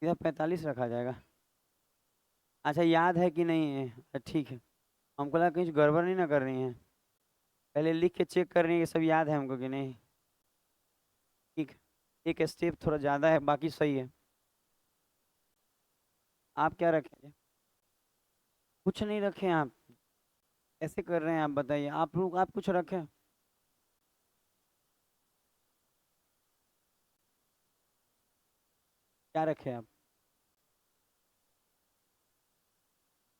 इधर 45 रखा जाएगा। अच्छा याद है कि नहीं है, ठीक है। हमको लगा कुछ गड़बड़ नहीं ना कर रही है, पहले लिख के चेक कर रही है कि सब याद है हमको कि नहीं। ठीक, एक स्टेप थोड़ा ज़्यादा है, बाकी सही है। आप क्या रखेंगे। कुछ नहीं रखे आप, ऐसे कर रहे हैं आप, बताइए आप लोग, आप कुछ रखें। क्या रखे आप।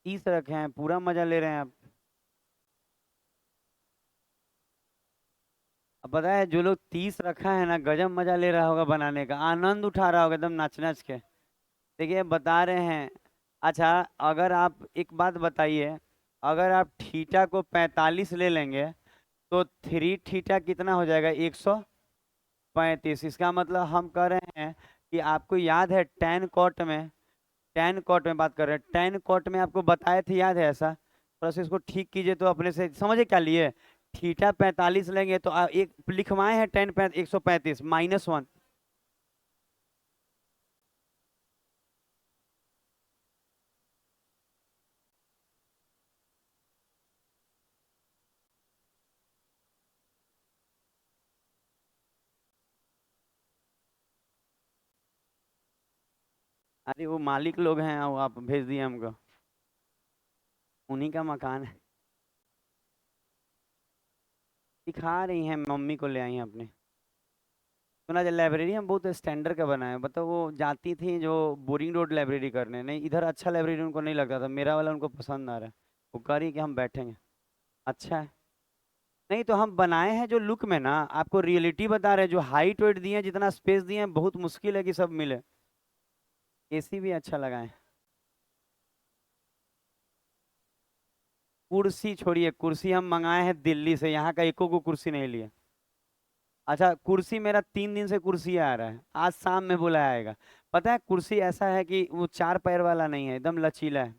30 रखे हैं, पूरा मजा ले रहे हैं आप। अब पता है जो लोग 30 रखा है ना, गजब मजा ले रहा होगा बनाने का, आनंद उठा रहा होगा एकदम नाच नाच के। देखिए बता रहे हैं। अच्छा अगर आप एक बात बताइए, अगर आप थीटा को 45 ले लेंगे तो 3 थीटा कितना हो जाएगा, 135। इसका मतलब हम कह रहे हैं कि आपको याद है टेन कॉट में बात कर रहे हैं, टेन कॉट में आपको बताए थे, याद है ऐसा। थोड़ा सा इसको ठीक कीजिए तो अपने से समझे क्या लिए। थीटा 45 लेंगे तो एक लिखवाए हैं, 135 -1। अरे वो मालिक लोग हैं, वो आप भेज दिए हमको, उन्हीं का मकान है। दिखा रही हैं, मम्मी को ले आई हैं अपने। सुना जाए लाइब्रेरी हम बहुत स्टैंडर्ड का बना है, मतलब वो जाती थी जो बोरिंग रोड लाइब्रेरी करने, नहीं इधर अच्छा लाइब्रेरी उनको नहीं लगता था, मेरा वाला उनको पसंद आ रहा है। वो कह रही कि हम बैठेंगे। अच्छा है। नहीं तो हम बनाए हैं जो लुक में ना, आपको रियलिटी बता रहे हैं, जो हाइट वेट दिए हैं, जितना स्पेस दिए हैं, बहुत मुश्किल है कि सब मिले। एसी भी अच्छा लगाए। कुर्सी छोड़िए, कुर्सी हम मंगाए हैं दिल्ली से, यहाँ का एको को कुर्सी नहीं लिए। अच्छा, कुर्सी मेरा 3 दिन से कुर्सी आ रहा है, आज शाम में बोला आएगा। पता है कुर्सी ऐसा है कि वो 4 पैर वाला नहीं है, एकदम लचीला है।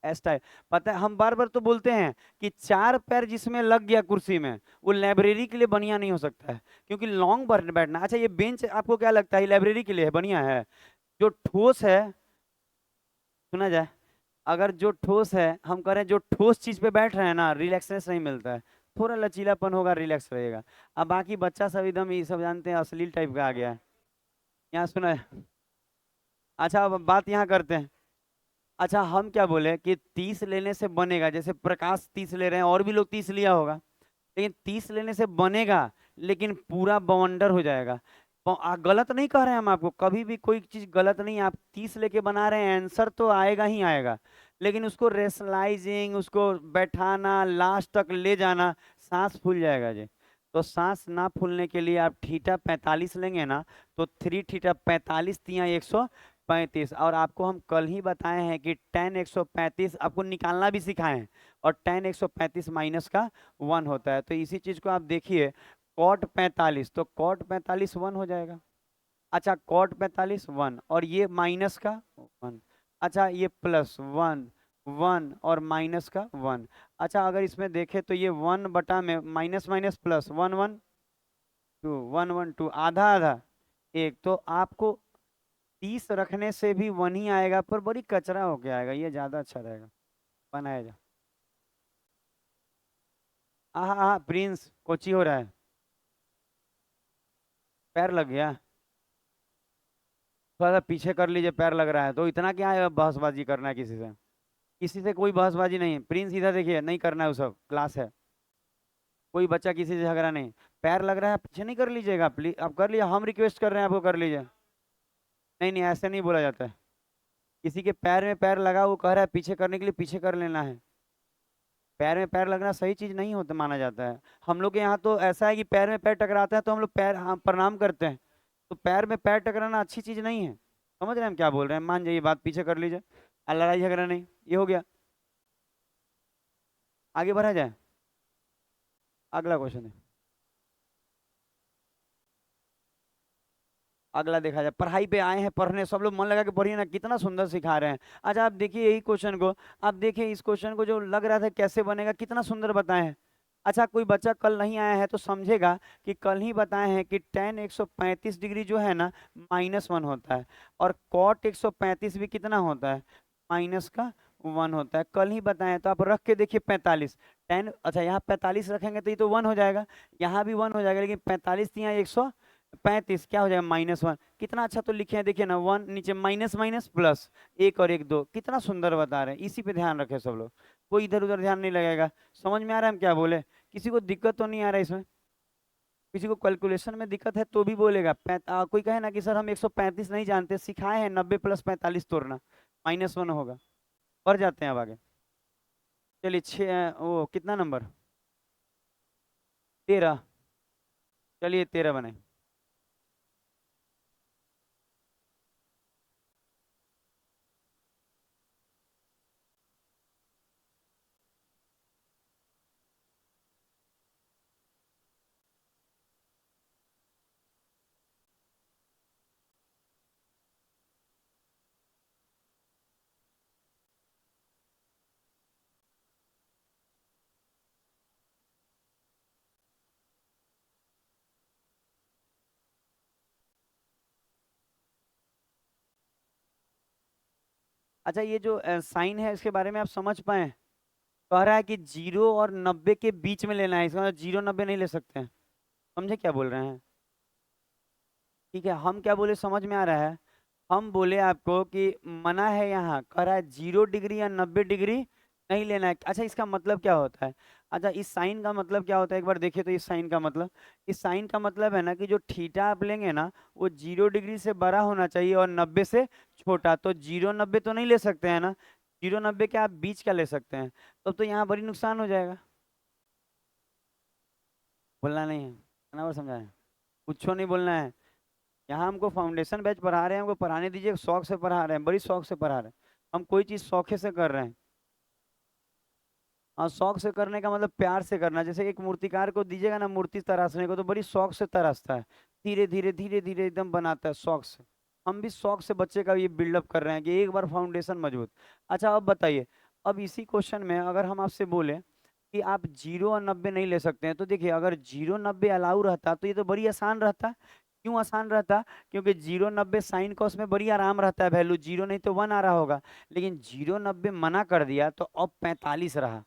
S type. पता है हम बार बार तो बोलते हैं कि 4 पैर जिसमें लग गया कुर्सी में, वो लाइब्रेरी के लिए बढ़िया नहीं हो सकता है, क्योंकि लॉन्ग बैठना। अच्छा ये बेंच आपको क्या लगता है लाइब्रेरी के लिए है बढ़िया है? जो ठोस है, सुना जाए, अगर जो ठोस है, हम कह रहे हैं जो ठोस चीज पे बैठ रहे हैं ना, रिलैक्सनेस नहीं मिलता है। थोड़ा लचीलापन होगा, रिलैक्स रहेगा। अब बाकी बच्चा सब एकदम ये सब जानते हैं, अश्लील टाइप का आ गया है। यहाँ सुना है। अच्छा अब बात यहाँ करते हैं। अच्छा हम क्या बोले कि 30 लेने से बनेगा, जैसे प्रकाश 30 ले रहे हैं, और भी लोग 30 लिया होगा, लेकिन 30 लेने से बनेगा, लेकिन पूरा बवंडर हो जाएगा। गलत नहीं कह रहे हैं हम आपको, कभी भी कोई चीज गलत नहीं है। आप 30 लेके बना रहे हैं, आंसर तो आएगा ही आएगा, लेकिन उसको रेशनलाइजिंग, उसको बैठाना, लास्ट तक ले जाना, सांस फूल जाएगा जी। तो सांस ना फूलने के लिए आप थीटा 45 लेंगे ना, तो 3 थीटा 45 तिया 135। और आपको हम कल ही बताए हैं कि tan 135 आपको निकालना भी सिखाए हैं, और tan 135 माइनस का 1 होता है। तो इसी चीज को आप देखिए, cot 45, तो cot 45 1 हो जाएगा। अच्छा cot 45 1, और ये माइनस का 1। अच्छा ये +1 1 और माइनस का 1। अच्छा अगर इसमें देखें तो ये 1 बटा में माइनस माइनस प्लस, 1 1 2, 1 1 2, आधा आधा एक। तो आपको 30 रखने से भी 1 ही आएगा, पर बड़ी कचरा होके आएगा, ये ज्यादा अच्छा रहेगा। बनाया जा। हाँ प्रिंस कोची हो रहा है? पैर लग गया? थोड़ा सा पीछे कर लीजिए, पैर लग रहा है तो इतना क्या है बहसबाजी करना है किसी से? किसी से कोई बहसबाजी नहीं है, प्रिंस इधर देखिए, नहीं करना है, वो सब क्लास है। कोई बच्चा किसी से झगड़ा नहीं। पैर लग रहा है, पीछे नहीं कर लीजिएगा प्लीज, आप कर लीजिए, हम रिक्वेस्ट कर रहे हैं आपको, कर लीजिए। नहीं नहीं, ऐसे नहीं बोला जाता है। किसी के पैर में पैर लगा, वो कह रहा है पीछे करने के लिए, पीछे कर लेना है। पैर में पैर लगना सही चीज नहीं होता माना जाता है। हम लोग के यहाँ तो ऐसा है कि पैर में पैर टकराता है तो हम लोग पैर, हाँ, प्रणाम करते हैं। तो पैर में पैर टकराना अच्छी चीज नहीं है। समझ रहे हैं हम क्या बोल रहे हैं? मान जाइए बात, पीछे कर लीजिए। लड़ाई झगड़ा नहीं, ये हो गया। आगे बढ़ा जाए, अगला क्वेश्चन है। अगला देखा जाए, पढ़ाई पे आए हैं पढ़ने, सब लोग मन लगा के पढ़िए ना, कितना सुंदर सिखा रहे हैं। अच्छा आप देखिए यही क्वेश्चन को, आप देखिए इस क्वेश्चन को, जो लग रहा था कैसे बनेगा, कितना सुंदर बताए हैं। अच्छा कोई बच्चा कल नहीं आया है तो समझेगा कि कल ही बताए हैं कि tan 135 डिग्री जो है ना, -1 होता है, और cot 135 भी कितना होता है, माइनस का 1 होता है। कल ही बताए हैं, तो आप रख के देखिए 45। tan, अच्छा यहाँ 45 रखेंगे तो ये तो 1 हो जाएगा, यहाँ भी 1 हो जाएगा, लेकिन 45 यहाँ 135 क्या हो जाएगा, -1। कितना अच्छा तो लिखे हैं, देखिए ना, 1 नीचे माइनस माइनस प्लस, एक और एक 2, कितना सुंदर बता रहे हैं। इसी पे ध्यान रखे सब लोग, कोई इधर उधर ध्यान नहीं लगेगा। समझ में आ रहा है हम क्या बोले? किसी को दिक्कत तो नहीं आ रहा है इसमें? किसी को कैलकुलेशन में दिक्कत है तो भी बोलेगा। कोई कहे ना कि सर हम 135 नहीं जानते, सिखाए हैं 90 + 45 तोड़ना, -1 होगा। बढ़ जाते हैं अब आगे। चलिए वो कितना नंबर, 13। चलिए 13 बने। अच्छा ये जो साइन है, इसके बारे में आप समझ पाए? कह रहा है कि 0 और 90 के बीच में लेना है, इसका मतलब 0 90 नहीं ले सकते हैं। समझे क्या बोल रहे हैं? ठीक है, हम क्या बोले समझ में आ रहा है? हम बोले आपको कि मना है, यहाँ कह रहा है 0 डिग्री या 90 डिग्री नहीं लेना है। अच्छा इसका मतलब क्या होता है? अच्छा इस साइन का मतलब क्या होता है, एक बार देखिए तो इस साइन का मतलब, इस साइन का मतलब है ना कि जो थीटा आप लेंगे ना, वो 0 डिग्री से बड़ा होना चाहिए और 90 से छोटा। तो 0 90 तो नहीं ले सकते हैं ना, 0 90 के आप बीच का ले सकते हैं, तब तो यहाँ बड़ी नुकसान हो जाएगा। बोलना नहीं है, कितना बार समझाएं? कुछ नहीं बोलना है। यहाँ हमको फाउंडेशन बैच पढ़ा रहे हैं, हमको पढ़ाने दीजिए, शौक से पढ़ा रहे हैं, बड़ी शौक से पढ़ा रहे हैं। हम कोई चीज़ शौके से कर रहे हैं। हाँ, शौक से करने का मतलब प्यार से करना। जैसे एक मूर्तिकार को दीजिएगा ना मूर्ति तराशने को, तो बड़ी शौक से तराशता है, धीरे धीरे धीरे धीरे एकदम बनाता है शौक से। हम भी शौक से बच्चे का ये बिल्डअप कर रहे हैं कि एक बार फाउंडेशन मजबूत। अच्छा, अब बताइए, अब इसी क्वेश्चन में अगर हम आपसे बोले कि आप 0 और 90 नहीं ले सकते हैं, तो देखिए अगर 0 90 अलाउ रहता तो ये तो बड़ी आसान रहता। क्यों आसान रहता? क्योंकि 0 90 साइन कॉस में बड़ी आराम रहता है, वैल्यू 0 नहीं तो 1 आ रहा होगा। लेकिन 0 90 मना कर दिया तो अब 45 रहा,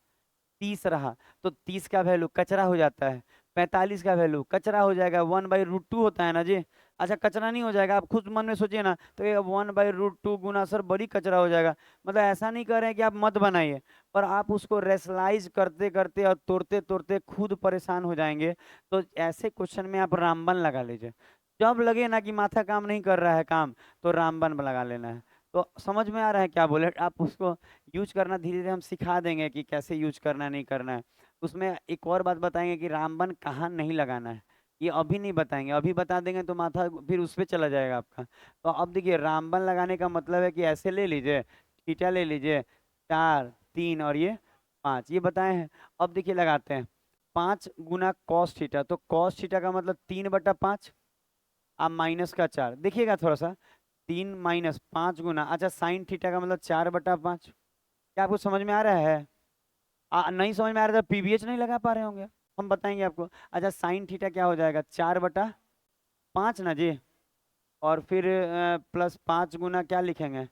30 रहा, तो 30 का वैल्यू कचरा हो जाता है, 45 का वैल्यू कचरा हो जाएगा, 1/√2 होता है ना जी। अच्छा, कचरा नहीं हो जाएगा, आप खुद मन में सोचिए ना, तो ये 1/√2 गुना सर बड़ी कचरा हो जाएगा। मतलब ऐसा नहीं कर रहे हैं कि आप मत बनाइए, पर आप उसको रेशनलाइज करते करते और तोड़ते तोड़ते खुद परेशान हो जाएंगे। तो ऐसे क्वेश्चन में आप रामबन लगा लीजिए। जब लगे ना कि माथा काम नहीं कर रहा है काम, तो रामबन लगा लेना है। तो समझ में आ रहा है क्या बोले? आप उसको यूज करना धीरे धीरे हम सिखा देंगे कि कैसे यूज करना नहीं करना है। उसमें एक और बात बताएंगे कि रामबन कहाँ नहीं लगाना है, ये अभी नहीं बताएंगे। अभी बता देंगे तो माथा फिर उस पे चला जाएगा आपका। तो अब देखिए, रामबन लगाने का मतलब है कि ऐसे ले लीजिए, थीटा ले लीजिए, 4 3 और ये 5, ये बताए हैं। अब देखिए लगाते हैं, 5 गुना cos थीटा, तो cos थीटा का मतलब 3/5, अब -का 4 देखिएगा थोड़ा सा, 3 - 5 गुना, अच्छा साइन थीटा का मतलब 4/5। क्या आपको समझ में आ रहा है? नहीं समझ में आ रहा था, पीबीएच नहीं लगा पा रहे होंगे, हम बताएंगे आपको। अच्छा, साइन थीटा क्या हो जाएगा, 4/5 ना जी, और फिर +5 गुना क्या लिखेंगे,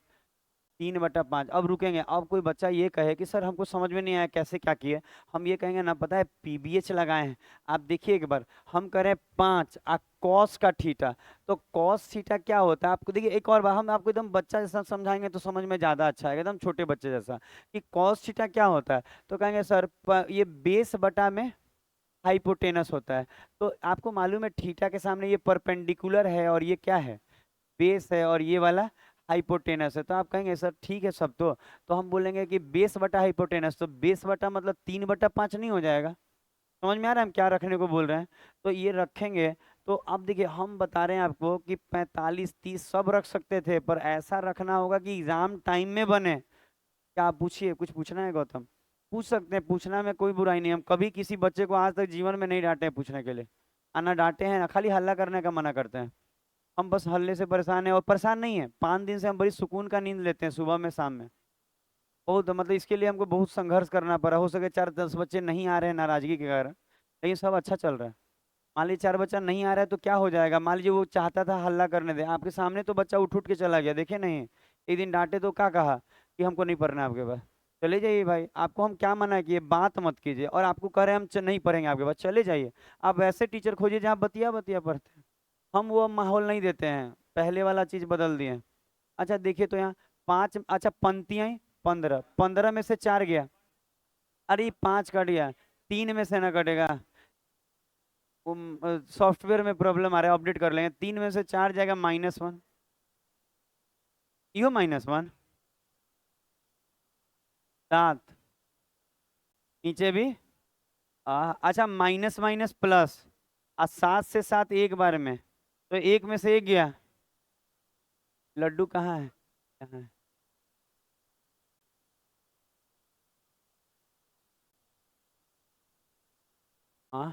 3/5। अब रुकेंगे, अब कोई बच्चा ये कहे कि सर हमको समझ में नहीं आया कैसे क्या किए, हम ये कहेंगे ना, पता है पीबीएच लगाए हैं। आप देखिए एक बार, हम करें 5 कॉस का थीटा, तो कॉस थीटा क्या होता है आपको देखिए एक और बार हम आपको एकदम बच्चा जैसा समझाएंगे तो समझ में ज्यादा अच्छा है, एकदम छोटे बच्चे जैसा, कि कॉस थीटा क्या होता है। तो कहेंगे सर ये बेस बटा में हाइपोटेनस होता है। तो आपको मालूम है थीटा के सामने ये परपेंडिकुलर है और ये क्या है, बेस है, और ये वाला हाइपोटेनस है। तो आप कहेंगे सर ठीक है सब, तो हम बोलेंगे कि बेस बटा हाइपोटेनस, तो बेस बटा मतलब 3/5 नहीं हो जाएगा? समझ में आ रहा है हम क्या रखने को बोल रहे हैं? तो ये रखेंगे। तो अब देखिए हम बता रहे हैं आपको कि 45 30 सब रख सकते थे, पर ऐसा रखना होगा कि एग्जाम टाइम में बने। क्या आप पूछिए, कुछ पूछना है गौतम? पूछ सकते हैं, पूछना में कोई बुराई नहीं। हम कभी किसी बच्चे को आज तक जीवन में नहीं डांटे हैं पूछने के लिए, ना डांटे हैं ना खाली हल्ला करने का मना करते हैं। हम बस हल्ले से परेशान है, और परेशान नहीं है, 5 दिन से हम बड़ी सुकून का नींद लेते हैं सुबह में शाम में। बहुत मतलब इसके लिए हमको बहुत संघर्ष करना पड़ा, हो सके 4 10 बच्चे नहीं आ रहे हैं नाराजगी के कारण, लेकिन सब अच्छा चल रहा है। मान लीजिए 4 बच्चा नहीं आ रहा है तो क्या हो जाएगा, मान लीजिए वो चाहता था हल्ला करने दे, आपके सामने तो बच्चा उठ उठ के चला गया, देखे नहीं? एक दिन डांटे तो क्या कहा कि हमको नहीं पढ़ना है आपके पास, चले जाइए भाई, आपको हम क्या मना किए, बात मत कीजिए, और आपको कह रहे हैं हम नहीं पढ़ेंगे आपके पास, चले जाइए। आप वैसे टीचर खोजिए जहाँ बतिया बतिया पढ़ते हैं। हम वो माहौल नहीं देते हैं, पहले वाला चीज बदल दिए हैं। अच्छा देखिए, तो यहाँ 5, अच्छा पंक्तियां 15, 15 में से 4 गया, अरे 5 कट गया, 3 में से ना कटेगा, वो सॉफ्टवेयर में प्रॉब्लम आ रहा है, अपडेट कर लेंगे। 3 में से 4 जाएगा -1, यो -1, 7, नीचे भी अच्छा माइनस माइनस प्लस, 7 से 7 एक बार में, तो एक में से एक गया। लड्डू कहाँ है, कहाँ है? हाँ,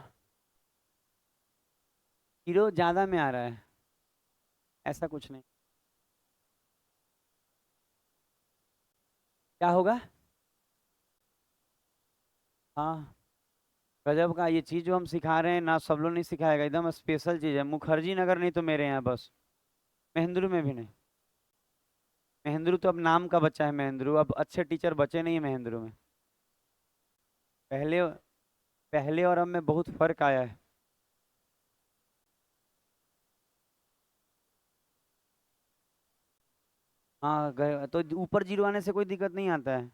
हीरो ज्यादा में आ रहा है, ऐसा कुछ नहीं। क्या होगा? हाँ, गजब का ये चीज जो हम सिखा रहे हैं ना, सब लोग नहीं सिखाएगा, एकदम स्पेशल चीज है। मुखर्जी नगर नहीं तो मेरे यहाँ बस, महेंद्रू में भी नहीं। महेंद्रू तो अब नाम का बच्चा है, महेंद्रू अब अच्छे टीचर बचे नहीं है महेंद्रू में। पहले पहले और अब में बहुत फर्क आया है। हाँ गए तो ऊपर जीरो आने से कोई दिक्कत नहीं आता है।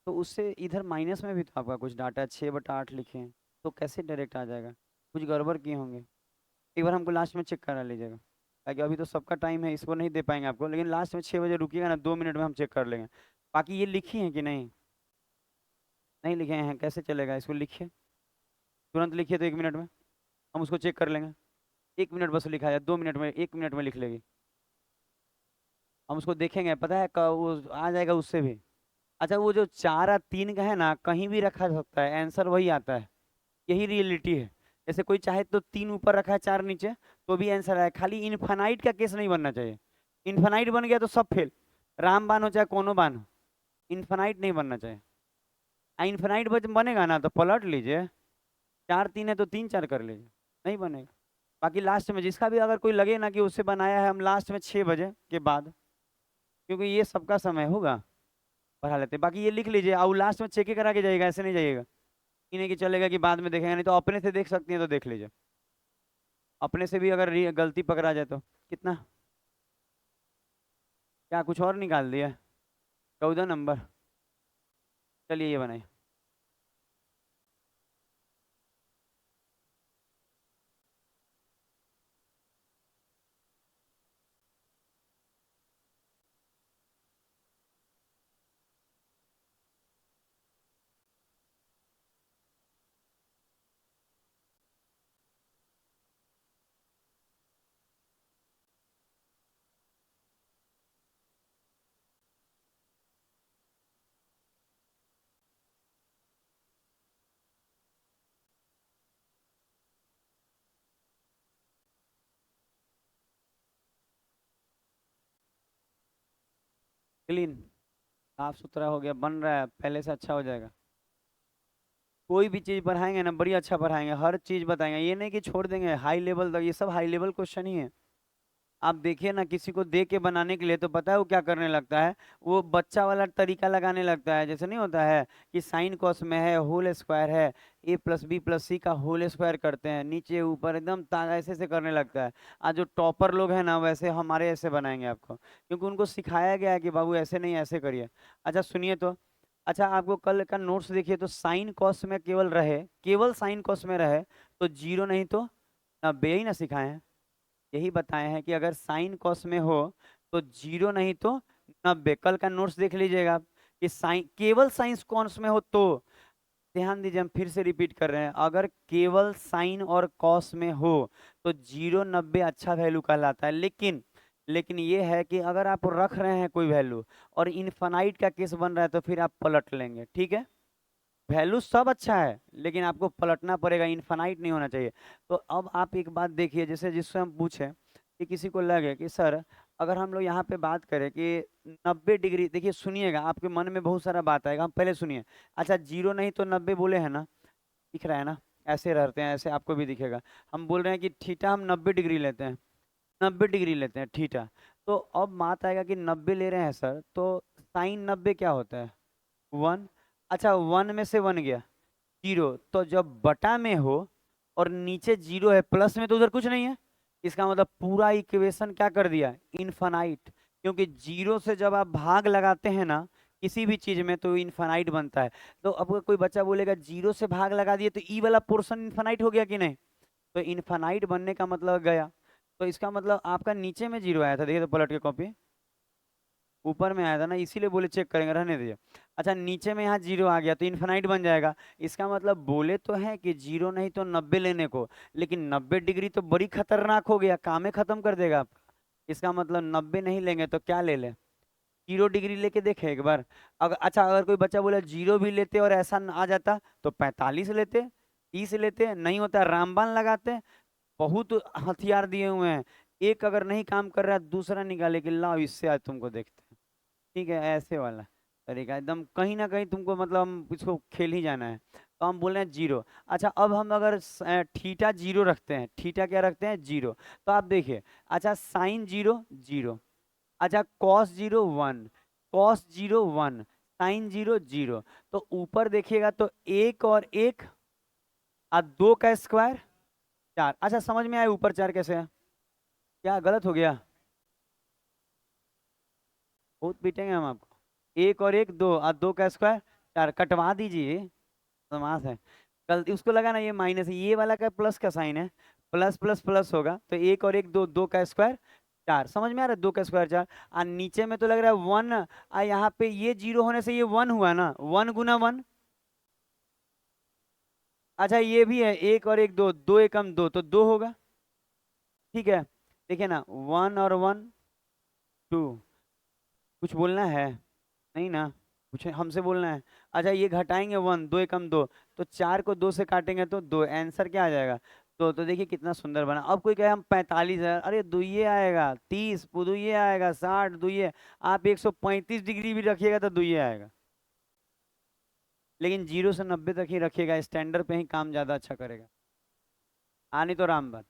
तो उससे इधर माइनस में भी तो आपका कुछ डाटा 6/8 लिखे हैं, तो कैसे डायरेक्ट आ जाएगा? कुछ गड़बड़ किए होंगे। एक बार हमको लास्ट में चेक करा लीजिएगा, ताकि अभी तो सबका टाइम है, इसको नहीं दे पाएंगे आपको, लेकिन लास्ट में 6 बजे रुकिएगा ना, 2 मिनट में हम चेक कर लेंगे। बाकी ये लिखी है कि नहीं? नहीं लिखे हैं, कैसे चलेगा? इसको लिखिए, तुरंत लिखिए तो 1 मिनट में हम उसको चेक कर लेंगे। 1 मिनट बस लिखा है, 2 मिनट में, 1 मिनट में लिख लेगी। हम उसको देखेंगे, पता है वो आ जाएगा उससे भी। अच्छा, वो जो 4 और 3 का है ना, कहीं भी रखा जा सकता है, आंसर वही आता है। यही रियलिटी है। जैसे कोई चाहे तो 3 ऊपर रखा है 4 नीचे, तो भी आंसर आए। खाली इनफानाइट का केस नहीं बनना चाहिए। इनफानाइट बन गया तो सब फेल। रामबाण हो चाहे कोनो बाण हो, इनफानाइट नहीं बनना चाहिए। इनफानाइट बनेगा ना तो पलट लीजिए। 4 3 है तो 3 4 कर लीजिए, नहीं बनेगा। बाकी लास्ट में जिसका भी अगर कोई लगे ना कि उससे बनाया है, हम लास्ट में 6 बजे के बाद, क्योंकि ये सबका समय होगा, पढ़ा लेते हैं। बाकी ये लिख लीजिए और लास्ट में चेक ही करा के जाइएगा, ऐसे नहीं जाइएगा। ये नहीं कि चलेगा कि बाद में देखेंगे, नहीं तो अपने से देख सकती हैं तो देख लीजिए। अपने से भी अगर गलती पकड़ा जाए तो कितना, क्या कुछ और निकाल दिया? 14 नंबर। चलिए ये बनाइए। क्लीन, साफ सुथरा हो गया, बन रहा है, पहले से अच्छा हो जाएगा। कोई भी चीज पढ़ाएंगे ना, बड़ी अच्छा पढ़ाएंगे, हर चीज बताएंगे, ये नहीं कि छोड़ देंगे हाई लेवल तक। ये सब हाई लेवल क्वेश्चन ही है। आप देखिए ना, किसी को दे के बनाने के लिए तो पता है वो क्या करने लगता है? वो बच्चा वाला तरीका लगाने लगता है। जैसे नहीं होता है कि साइन कॉस में है, होल स्क्वायर है, a + b + c का होल स्क्वायर करते हैं, नीचे ऊपर एकदम ऐसे से करने लगता है। आज जो टॉपर लोग हैं ना, वैसे हमारे ऐसे बनाएंगे आपको, क्योंकि उनको सिखाया गया है कि बाबू ऐसे नहीं ऐसे करिए। अच्छा सुनिए तो, अच्छा आपको कल का नोट्स देखिए तो साइन कॉस में केवल रहे, केवल साइन कॉस में रहे तो 0 नहीं तो 90 ही ना सिखाए हैं। यही बताए हैं कि अगर साइन कॉस में हो तो 0 नहीं तो 90। कल का नोट्स देख लीजिएगा आप, कि साइन केवल साइन कॉस में हो तो, ध्यान दीजिए हम फिर से रिपीट कर रहे हैं, अगर केवल साइन और कॉस में हो तो 0 90 अच्छा वैल्यू कहलाता है। लेकिन ये है कि अगर आप रख रहे हैं कोई वैल्यू और इनफानाइट का केस बन रहा है तो फिर आप पलट लेंगे, ठीक है? वैल्यू सब अच्छा है, लेकिन आपको पलटना पड़ेगा, इनफानाइट नहीं होना चाहिए। तो अब आप एक बात देखिए, जैसे जिससे हम पूछें कि किसी को लगे कि सर, अगर हम लोग यहाँ पे बात करें कि 90 डिग्री, देखिए सुनिएगा, आपके मन में बहुत सारा बात आएगा, हम पहले सुनिए। अच्छा 0 नहीं तो 90 बोले हैं ना, दिख रहा है ना? ऐसे रहते हैं, ऐसे आपको भी दिखेगा। हम बोल रहे हैं कि थीटा हम 90 डिग्री लेते हैं, 90 डिग्री लेते हैं थीटा। तो अब बात आएगा कि 90 ले रहे हैं सर, तो साइन 90 क्या होता है? 1। अच्छा 1 में से 1 गया 0, तो जब बटा में हो और नीचे 0 है, प्लस में तो उधर कुछ नहीं है, इसका मतलब पूरा इक्वेशन क्या कर दिया? इनफानाइट। क्योंकि 0 से जब आप भाग लगाते हैं ना किसी भी चीज में तो इनफानाइट बनता है। तो अब अगर कोई बच्चा बोलेगा 0 से भाग लगा दिए तो ई वाला पोर्शन इनफानाइट हो गया कि नहीं? तो इनफानाइट बनने का मतलब गया। तो इसका मतलब आपका नीचे में 0 आया था, देखिए तो पलट के कॉपी, ऊपर में आया था ना, इसीलिए बोले चेक करेंगे, रहने दीजिए। अच्छा नीचे में यहाँ 0 आ गया तो इन्फिनाइट बन जाएगा। इसका मतलब बोले तो है कि 0 नहीं तो 90 लेने को, लेकिन 90 डिग्री तो बड़ी खतरनाक हो गया, काम ही खत्म कर देगा आपका। इसका मतलब 90 नहीं लेंगे तो क्या ले ले? 0 डिग्री लेके देखे एक बार। अगर अच्छा अगर कोई बच्चा बोले 0 भी लेते और ऐसा आ जाता तो 45 लेते, 30 लेते, नहीं होता रामबाण लगाते। बहुत हथियार दिए हुए हैं। एक अगर नहीं काम कर रहा है, दूसरा निकाले कि लाओ इससे आज तुमको देखते हैं। ठीक है, ऐसे वाला तरीका एकदम, कहीं ना कहीं तुमको मतलब हम इसको खेल ही जाना है। तो हम बोल रहे हैं 0। अच्छा अब हम अगर थीटा 0 रखते हैं, थीटा क्या रखते हैं? 0। तो आप देखिए, अच्छा साइन 0 0, अच्छा कॉस 0 1, कॉस 0 1, साइन 0 0। तो ऊपर देखिएगा तो 1 और 1 और 2 का स्क्वायर 4। अच्छा समझ में आया ऊपर 4 कैसे है? क्या गलत हो गया? बहुत पीटेंगे हम आपको। 1 और 1 2 और 2 का स्क्वायर 4, कटवा दीजिए, समास है। कल उसको लगा ना ये माइनस है, ये वाला का प्लस का साइन है, प्लस प्लस प्लस होगा तो 1 और 1 2, 2 का स्क्वायर 4। समझ में आ रहा है? 2 का स्क्वायर 4। और नीचे में तो लग रहा है 1, और यहाँ पे ये 0 होने से ये 1 हुआ ना, 1 गुना 1, अच्छा ये भी है, एक और एक दो, दो एकम दो, तो दो होगा। ठीक है, देखिए ना, वन और वन, टू। कुछ बोलना है? नहीं ना, कुछ हमसे बोलना है? अच्छा ये घटाएंगे, वन, दो एकम दो, तो चार को दो से काटेंगे तो दो, आंसर क्या आ जाएगा? तो देखिए कितना सुंदर बना। अब कोई कहे हम 45 है, अरे दुइये आएगा, 30 दुइये आएगा, 60 दुइये, आप 135 डिग्री भी रखिएगा तो दुइये आएगा। लेकिन 0 से 90 तक ही रखिएगा, स्टैंडर्ड पे ही काम ज्यादा अच्छा करेगा। आनी तो राम बात।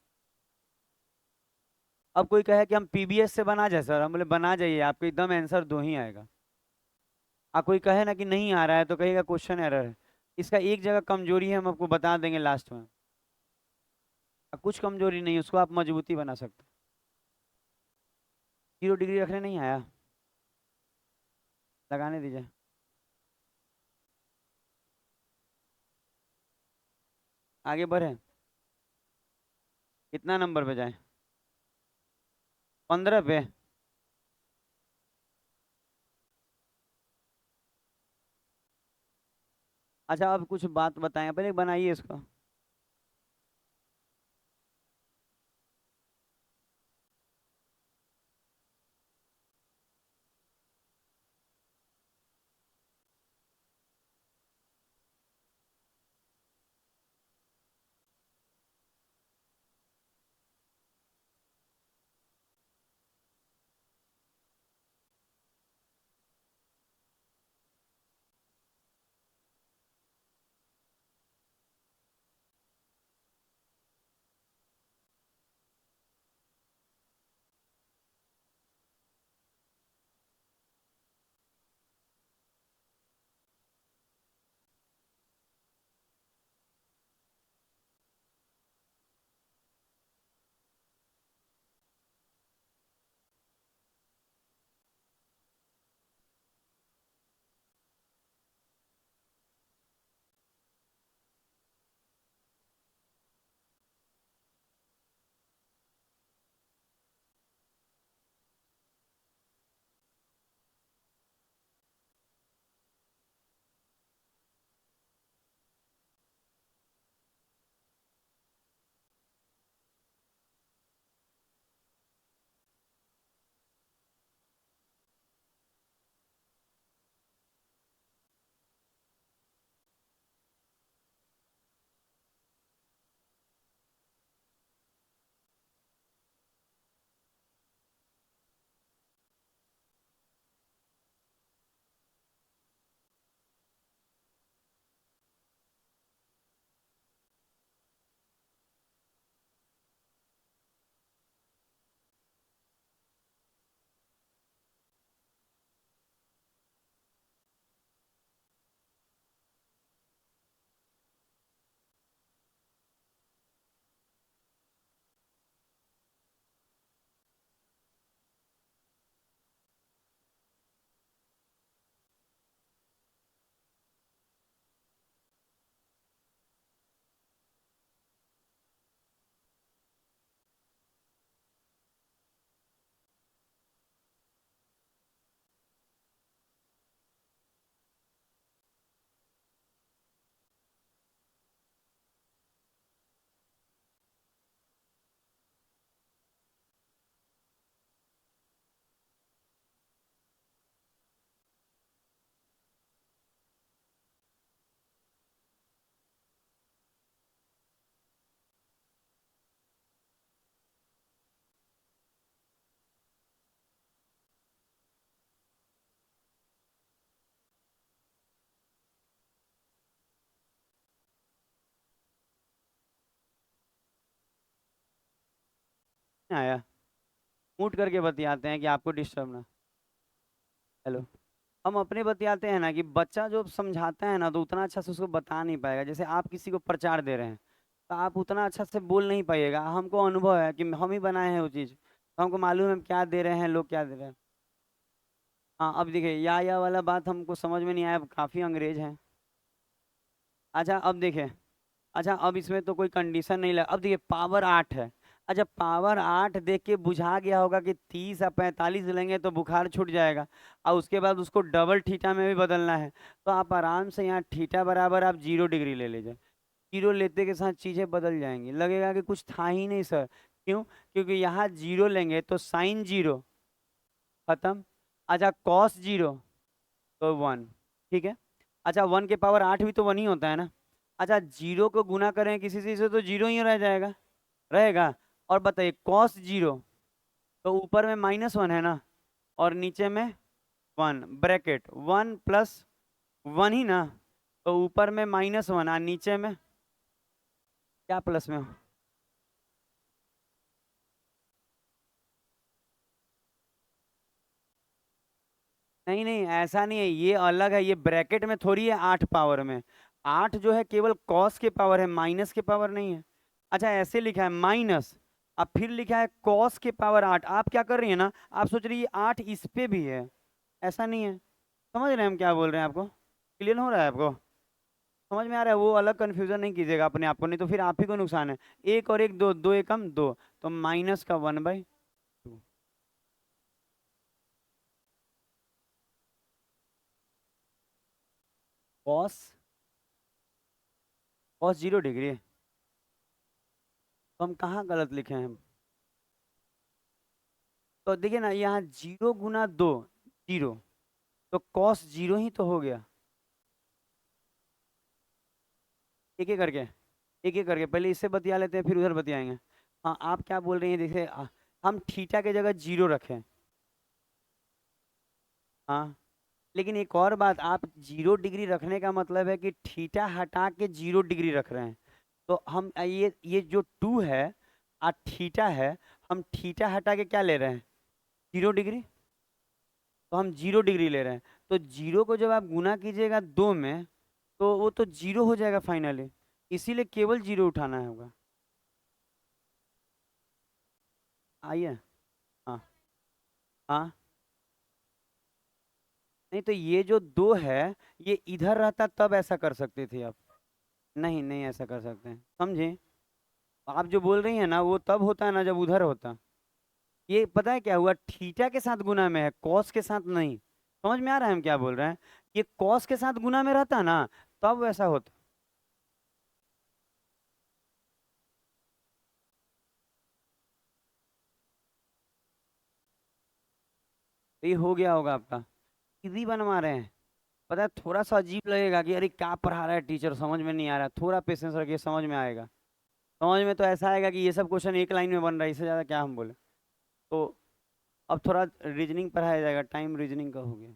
अब कोई कहे कि हम पीबीएस से बना जाए सर, हम बोले बना जाइए, आपको एकदम आंसर दो ही आएगा। आप कोई कहे ना कि नहीं आ रहा है तो कहेगा क्वेश्चन एरर है। इसका एक जगह कमजोरी है, हम आपको बता देंगे लास्ट में। कुछ कमजोरी नहीं, उसको आप मजबूती बना सकते हैं। 0 डिग्री रखने नहीं आया, लगाने दीजिए। आगे बढ़े, कितना नंबर पे जाए? 15 पे। अच्छा अब कुछ बात बताएं, पहले बनाइए इसको। नहीं आया, मूट करके बतियाते हैं कि आपको डिस्टर्ब ना। हेलो। हम अपने बतियाते हैं ना कि बच्चा जो समझाता है ना तो उतना अच्छा से उसको बता नहीं पाएगा। जैसे आप किसी को प्रचार दे रहे हैं तो आप उतना अच्छा से बोल नहीं पाइएगा। हमको अनुभव है कि हम ही बनाए हैं वो चीज़, तो हमको मालूम है हम क्या दे रहे हैं, लोग क्या दे रहे हैं। हाँ अब देखिए, या वाला बात हमको समझ में नहीं आया, काफ़ी अंग्रेज हैं। अच्छा अब देखिए, अच्छा अब इसमें तो कोई कंडीशन नहीं लगा। अब देखिए पावर 8 है। अच्छा पावर 8 देख के बुझा गया होगा कि 30 या 45 लेंगे तो बुखार छूट जाएगा, और उसके बाद उसको डबल थीटा में भी बदलना है। तो आप आराम से यहाँ थीटा बराबर आप 0 डिग्री ले लीजिए। जीरो लेते के साथ चीजें बदल जाएंगी, लगेगा कि कुछ था ही नहीं सर। क्यों? क्योंकि यहाँ जीरो लेंगे तो साइन जीरो खत्म। अच्छा कॉस जीरो तो वन। ठीक है। अच्छा वन के पावर आठ भी तो वन ही होता है ना। अच्छा जीरो को गुना करें किसी चीज से तो जीरो ही रह जाएगा, रहेगा। और बताइए कॉस जीरो, तो ऊपर में माइनस वन है ना, और नीचे में one, bracket one plus one ही ना, तो ऊपर में माइनस वन और नीचे में क्या प्लस में हो। नहीं नहीं ऐसा नहीं है, ये अलग है, ये ब्रैकेट में थोड़ी है आठ पावर में। आठ जो है केवल कॉस के पावर है, माइनस के पावर नहीं है। अच्छा ऐसे लिखा है माइनस, अब फिर लिखा है कॉस के पावर आठ। आप क्या कर रही है ना, आप सोच रही है आठ इस पे भी है, ऐसा नहीं है। समझ रहे हैं हम क्या बोल रहे हैं आपको? क्लियर हो रहा है आपको? समझ में आ रहा है? वो अलग कंफ्यूजन नहीं कीजिएगा अपने आप को, नहीं तो फिर आप ही को नुकसान है। एक और एक दो, दो एकम दो, तो माइनस का one by two. Cos, cos zero degree है, तो हम कहाँ गलत लिखे हैं? तो देखिए ना यहाँ जीरो गुना दो, जीरो, तो कॉस जीरो ही तो हो गया। एक एक करके, एक एक करके पहले इससे बतिया लेते हैं फिर उधर बतियाएंगे। हाँ आप क्या बोल रही हैं, देखिए हम थीटा के जगह जीरो रखें। हाँ लेकिन एक और बात, आप जीरो डिग्री रखने का मतलब है कि थीटा हटा के जीरो डिग्री रख रहे हैं। तो हम ये जो टू है और थीटा है, हम थीटा हटा के क्या ले रहे हैं, जीरो डिग्री। तो हम जीरो डिग्री ले रहे हैं, तो जीरो को जब आप गुना कीजिएगा दो में, तो वो तो जीरो हो जाएगा फाइनली, इसीलिए केवल जीरो उठाना होगा। आइए। हाँ हाँ। नहीं तो ये जो दो है, ये इधर रहता तब ऐसा कर सकते थे आप। नहीं नहीं ऐसा कर सकते हैं, समझे? आप जो बोल रही हैं ना वो तब होता है ना जब उधर होता। ये पता है क्या हुआ, थीटा के साथ गुना में है, कॉस के साथ नहीं। समझ में आ रहा है हम क्या बोल रहे हैं? ये कॉस के साथ गुना में रहता ना, तब वैसा होता। तो ये हो गया होगा आपका, इजी बनवा रहे हैं। पता है थोड़ा सा अजीब लगेगा कि अरे क्या पढ़ा रहा है टीचर, समझ में नहीं आ रहा, थोड़ा पेशेंस रखिए समझ में आएगा। समझ में तो ऐसा आएगा कि ये सब क्वेश्चन एक लाइन में बन रहा है, इससे ज़्यादा क्या हम बोले। तो अब थोड़ा रीजनिंग पढ़ाया जाएगा, टाइम रीजनिंग का हो गया।